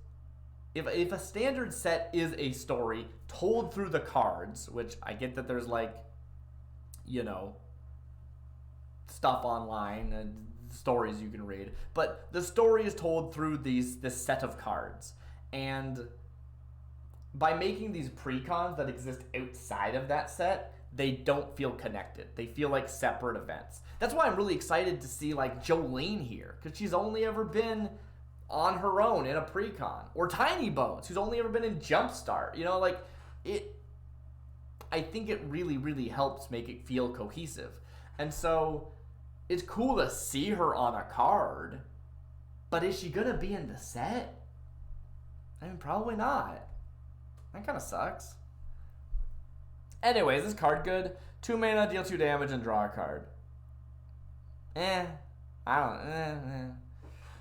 If a standard set is a story told through the cards, which I get that there's stuff online and stories you can read, but the story is told through this set of cards. And by making these precons that exist outside of that set, they don't feel connected. They feel like separate events. That's why I'm really excited to see Jolene here, because she's only ever been on her own in a precon, or Tiny Bones, who's only ever been in Jumpstart. I think it really, really helps make it feel cohesive. And so it's cool to see her on a card, but is she gonna be in the set? I mean, probably not. That kind of sucks. Anyways, this card good. 2 mana, deal 2 damage, and draw a card.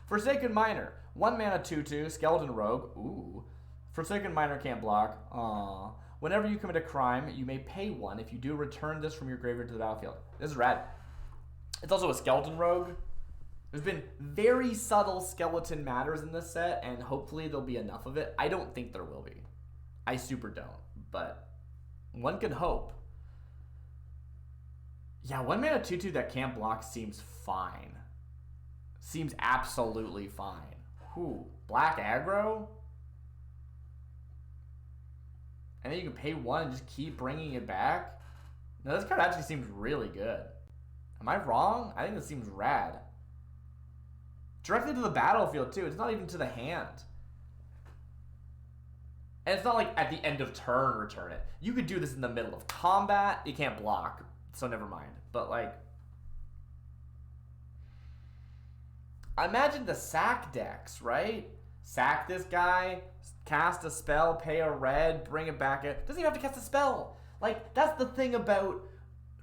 Forsaken Miner. 1 mana 2/2, Skeleton Rogue. Ooh. Forsaken Miner can't block. Aww. Whenever you commit a crime, you may pay 1. If you do, return this from your graveyard to the battlefield. This is rad. It's also a Skeleton Rogue. There's been very subtle skeleton matters in this set, and hopefully there'll be enough of it. I don't think there will be. I super don't, but one can hope. Yeah, 1 mana 2/2 that can't block seems fine. Seems absolutely fine. Whew. Black aggro? And then you can pay 1 and just keep bringing it back? No, this card actually seems really good. Am I wrong? I think this seems rad. Directly to the battlefield, too. It's not even to the hand. And it's not like at the end of turn, return it. You could do this in the middle of combat. You can't block, so never mind. But, imagine the sack decks, right? Sack this guy, cast a spell, pay a red, bring it back. Doesn't even have to cast a spell. Like, that's the thing about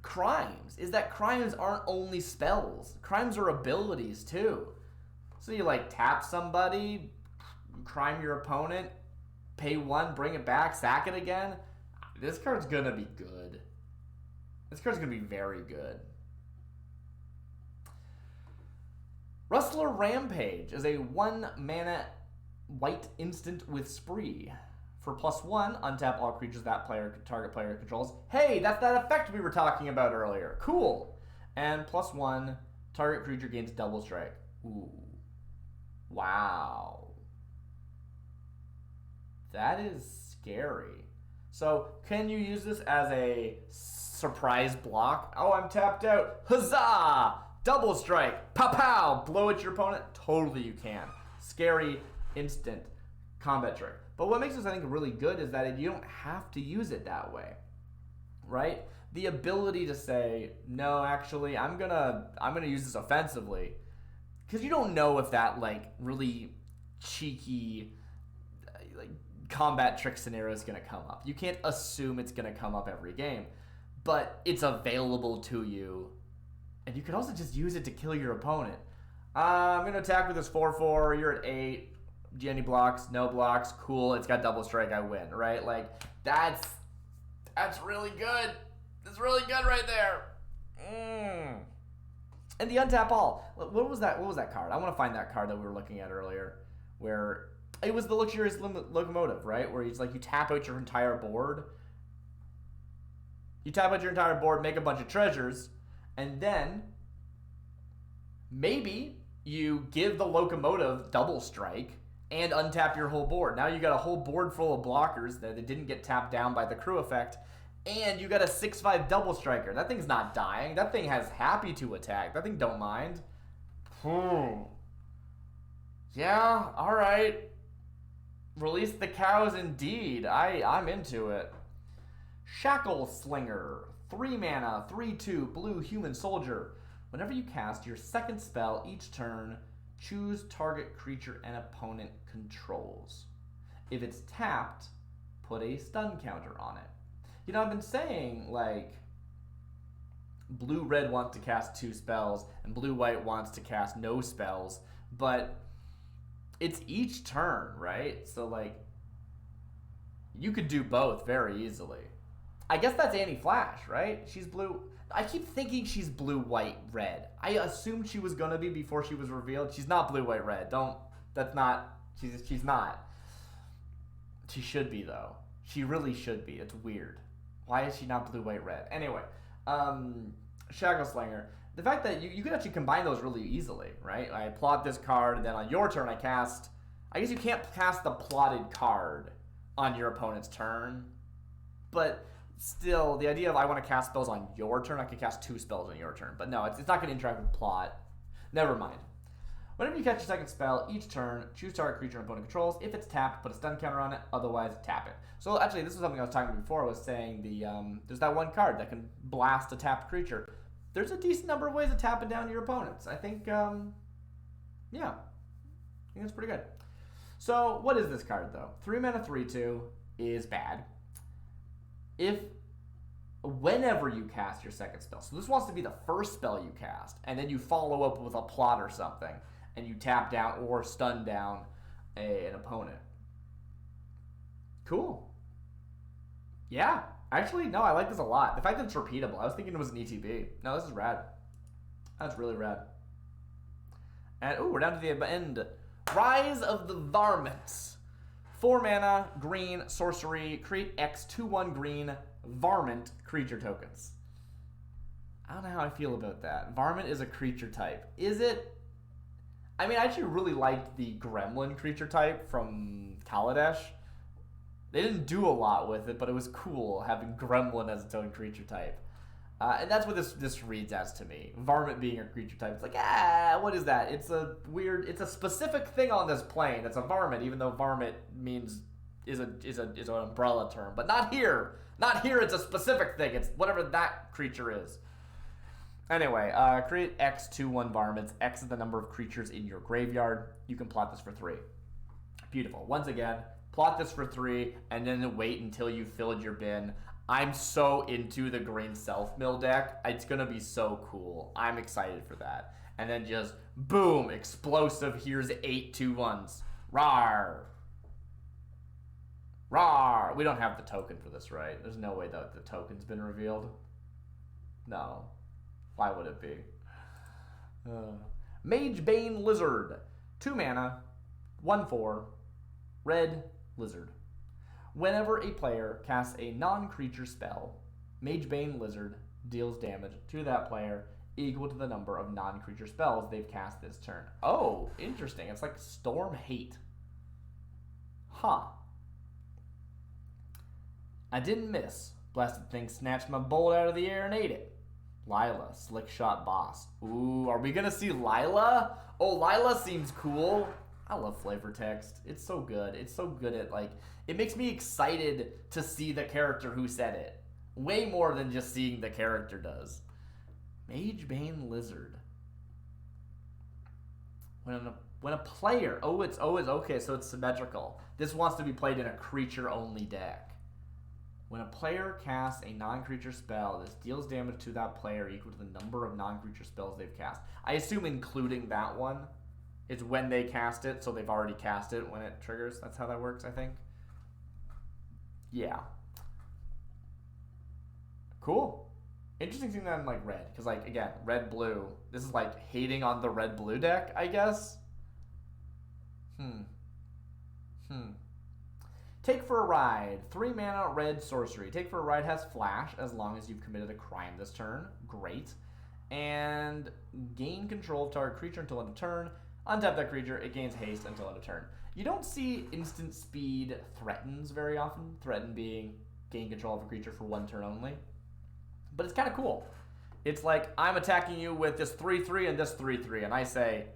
crimes, is that crimes aren't only spells. Crimes are abilities, too. So you, like, tap somebody, crime your opponent, pay 1, bring it back, sack it again. This card's gonna be good. This card's gonna be very good. Rustler Rampage is a 1-mana white instant with Spree. For +1, untap all creatures that target player controls. Hey, that's that effect we were talking about earlier. Cool. And +1, target creature gains double strike. Ooh. Wow. That is scary. So, can you use this as a surprise block? Oh, I'm tapped out. Huzzah! Double strike. Pow pow! Blow at your opponent? Totally you can. Scary, instant combat trick. But what makes this, I think, really good is that you don't have to use it that way, right? The ability to say, no, actually, I'm gonna use this offensively, because you don't know if that like really cheeky like combat trick scenario is gonna come up. You can't assume it's gonna come up every game, but it's available to you, and you can also just use it to kill your opponent. I'm gonna attack with this 4/4. You're at 8. Do any blocks? No blocks. Cool. It's got double strike. I win. Right? Like that's really good. That's really good right there. And the untap all. What was that? What was that card? I want to find that card that we were looking at earlier, where it was the luxurious locomotive, right? Where he's like, you tap out your entire board. You tap out your entire board, make a bunch of treasures, and then maybe you give the locomotive double strike and untap your whole board. Now you got a whole board full of blockers that didn't get tapped down by the crew effect, and you got a 6/5 double striker. That thing's not dying. That thing has happy to attack. That thing don't mind. Yeah, alright. Release the cows indeed. I'm into it. Shackle Slinger. 3 mana, 3/2, blue human soldier. Whenever you cast your second spell each turn, choose target creature an opponent controls. If it's tapped, put a stun counter on it. You know, I've been saying, like, blue-red wants to cast 2 spells, and blue-white wants to cast no spells, but it's each turn, right? So, like, you could do both very easily. I guess that's Annie Flash, right? She's blue. I keep thinking she's blue, white, red. I assumed she was gonna be before she was revealed. She's not blue, white, red. That's not, she's not. She should be, though. She really should be. It's weird. Why is she not blue, white, red? Anyway, Shackle Slinger. The fact that you could actually combine those really easily, right? I plot this card, and then on your turn I cast, I guess you can't cast the plotted card on your opponent's turn, but still, the idea of I want to cast spells on your turn, I can cast 2 spells on your turn. But no, it's not going to interact with plot. Never mind. Whenever you catch your second spell, each turn, choose target creature and opponent controls. If it's tapped, put a stun counter on it. Otherwise, tap it. So actually, this is something I was talking about before. I was saying there's that one card that can blast a tapped creature. There's a decent number of ways of tapping down your opponents. I think, yeah. I think it's pretty good. So, what is this card, though? 3 mana, 3/2 is bad. Whenever you cast your second spell, so this wants to be the first spell you cast, and then you follow up with a plot or something, and you tap down or stun down an opponent. Cool. Yeah. Actually, no, I like this a lot. The fact that it's repeatable. I was thinking it was an ETB. No, this is rad. That's really rad. And, ooh, we're down to the end. Rise of the Varmints. 4 mana, green, sorcery, create X 2/1 green, varmint creature tokens. I don't know how I feel about that. Varmint is a creature type. Is it? I mean, I actually really liked the gremlin creature type from Kaladesh. They didn't do a lot with it, but it was cool having gremlin as its own creature type. And that's what this reads as to me. Varmint being a creature type. It's like, what is that? It's a specific thing on this plane. It's a varmint, even though varmint is an umbrella term. But not here. Not here, it's a specific thing. It's whatever that creature is. Anyway, create X 2/1 varmints. X is the number of creatures in your graveyard. You can plot this for 3. Beautiful. Once again, plot this for 3, and then wait until you filled your bin. I'm so into the green self-mill deck. It's going to be so cool. I'm excited for that. And then just, boom, explosive. Here's 8 2/1s. Rawr. Rawr. We don't have the token for this, right? There's no way that the token's been revealed. No. Why would it be? Magebane Lizard. 2 mana, 1/4, red lizard. Whenever a player casts a non-creature spell, Magebane Lizard deals damage to that player equal to the number of non-creature spells they've cast this turn. Oh, interesting. It's like Storm Hate. Huh. I didn't miss. Blasted thing snatched my bolt out of the air and ate it. Lila, Slick Shot Boss. Ooh, are we going to see Lila? Oh, Lila seems cool. I love flavor text. It's so good. It's so good at, like, it makes me excited to see the character who said it. Way more than just seeing the character does. Magebane Lizard. When a player, it's okay, so it's symmetrical. This wants to be played in a creature-only deck. When a player casts a non-creature spell, this deals damage to that player equal to the number of non-creature spells they've cast. I assume including that one. It's when they cast it, so they've already cast it when it triggers. That's how that works, I think. Yeah. Cool. Interesting thing that I'm like red, because like again, red-blue. This is like hating on the red-blue deck, I guess. Take for a Ride. 3 mana, red sorcery. Take for a Ride has flash as long as you've committed a crime this turn. Great. And gain control of target creature until end of turn. Untap that creature, it gains haste until end of turn. You don't see instant speed threatens very often. Threaten being gain control of a creature for 1 turn only. But it's kind of cool. It's like, I'm attacking you with this 3/3 and this 3/3, and I say,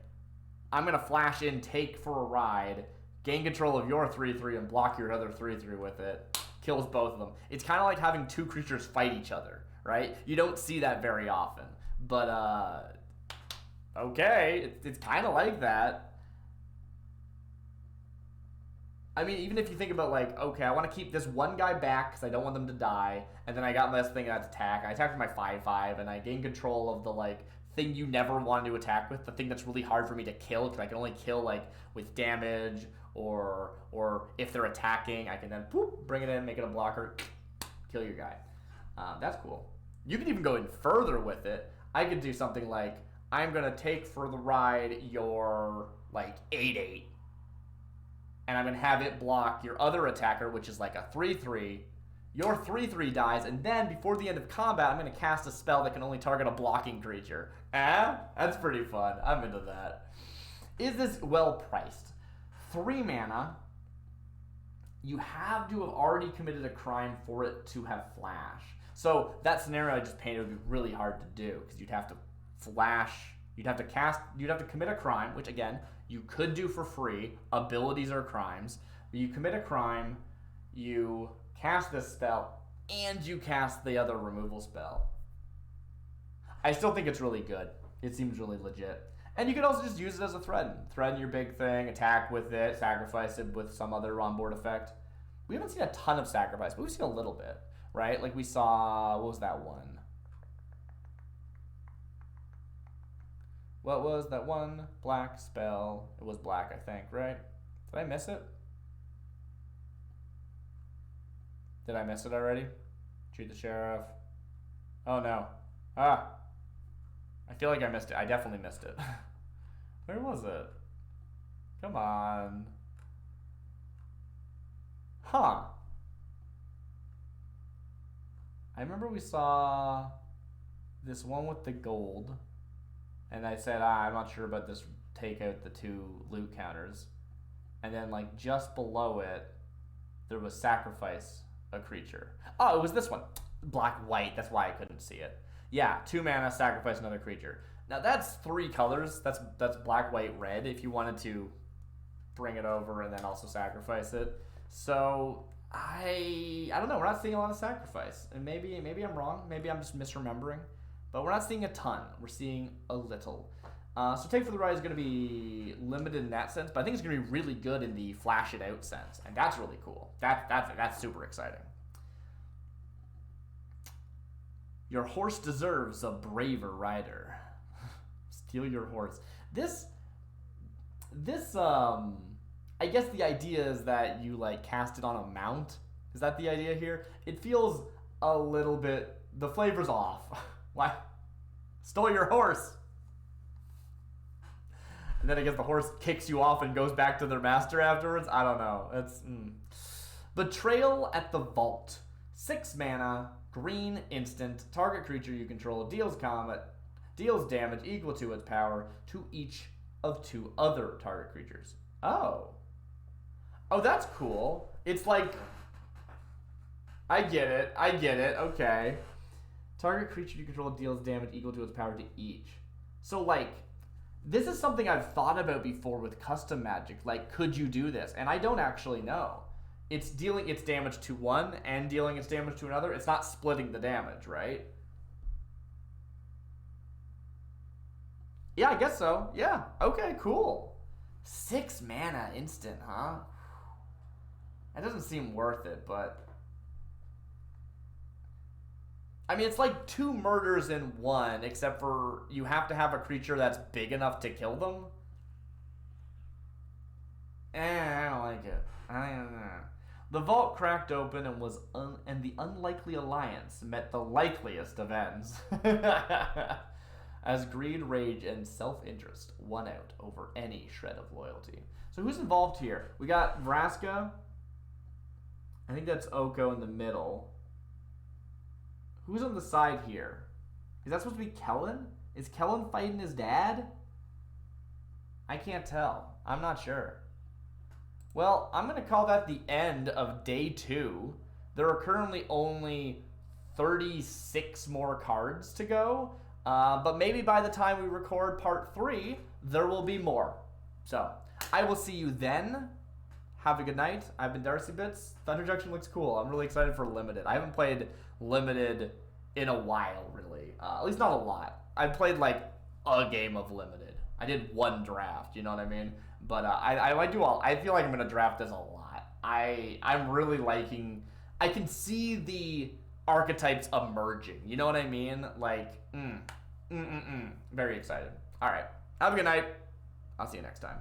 I'm going to flash in Take for a Ride, gain control of your 3/3 and block your other 3/3 with it. Kills both of them. It's kind of like having 2 creatures fight each other, right? You don't see that very often. But, okay, it's kind of like that. I mean, even if you think about like, okay, I want to keep this one guy back because I don't want them to die, and then I got this thing that's attack. I attack with my 5/5, and I gain control of the like thing you never want to attack with, the thing that's really hard for me to kill because I can only kill like with damage or if they're attacking, I can then bring it in, make it a blocker, kill your guy. That's cool. You can even go in further with it. I could do something like, I'm gonna take for the ride your like 8/8. And I'm going to have it block your other attacker, which is like a 3/3. Your 3/3 dies, and then before the end of combat, I'm going to cast a spell that can only target a blocking creature. That's pretty fun. I'm into that. Is this well priced? 3 mana. You have to have already committed a crime for it to have flash. So that scenario I just painted would be really hard to do, because you'd have to flash, you'd have to commit a crime, which again, you could do for free. Abilities are crimes. You commit a crime, you cast this spell, and you cast the other removal spell. I still think it's really good. It seems really legit. And you could also just use it as a threaten. Threaten your big thing, attack with it, sacrifice it with some other onboard effect. We haven't seen a ton of sacrifice, but we've seen a little bit, right? Like we saw, what was that one? What was that one black spell? It was black, I think, right? Did I miss it? Did I miss it already? Treat the sheriff. Oh, no. I feel like I missed it. I definitely missed it. Where was it? Come on. Huh. I remember we saw this one with the gold. And I said, I'm not sure about this, take out the 2 loot counters. And then, like, just below it, there was sacrifice a creature. Oh, it was this one. Black-white, that's why I couldn't see it. Yeah, 2 mana, sacrifice another creature. Now, that's 3 colors. That's black, white, red, if you wanted to bring it over and then also sacrifice it. So, I don't know. We're not seeing a lot of sacrifice. And maybe I'm wrong. Maybe I'm just misremembering. But we're not seeing a ton. We're seeing a little. So Take for the Ride is going to be limited in that sense, but I think it's going to be really good in the flash it out sense, and that's really cool. That's super exciting. Your horse deserves a braver rider. Steal your horse. This, I guess the idea is that you like cast it on a mount. Is that the idea here? It feels a little bit, the flavor's off. Why? Stole your horse. And then I guess the horse kicks you off and goes back to their master afterwards. I don't know. It's Betrayal at the Vault. 6 mana, green, instant. Target creature you control deals damage equal to its power to each of 2 other target creatures. Oh. Oh, that's cool. It's like, I get it. Okay. Target creature you control deals damage equal to its power to each. So, like, this is something I've thought about before with custom Magic. Like, could you do this? And I don't actually know. It's dealing its damage to one and dealing its damage to another. It's not splitting the damage, right? Yeah, I guess so. Yeah. Okay, cool. 6 mana instant, huh? That doesn't seem worth it, but... I mean, it's like 2 murders in 1, except for you have to have a creature that's big enough to kill them. I don't like it. I don't know. The vault cracked open and the unlikely alliance met the likeliest of ends. As greed, rage, and self-interest won out over any shred of loyalty. So who's involved here? We got Vraska. I think that's Oko in the middle. Who's on the side here? Is that supposed to be Kellen? Is Kellen fighting his dad? I can't tell. I'm not sure. Well, I'm going to call that the end of day 2. There are currently only 36 more cards to go. But maybe by the time we record part 3, there will be more. So, I will see you then. Have a good night. I've been Darcy Bits. Thunder Junction looks cool. I'm really excited for Limited. I haven't played Limited in a while, really. At least not a lot. I played like a game of Limited. I did 1 draft, you know what I mean? But I feel like I'm gonna draft this a lot. I'm really liking. I can see the archetypes emerging. You know what I mean? Like, very excited. All right. Have a good night. I'll see you next time.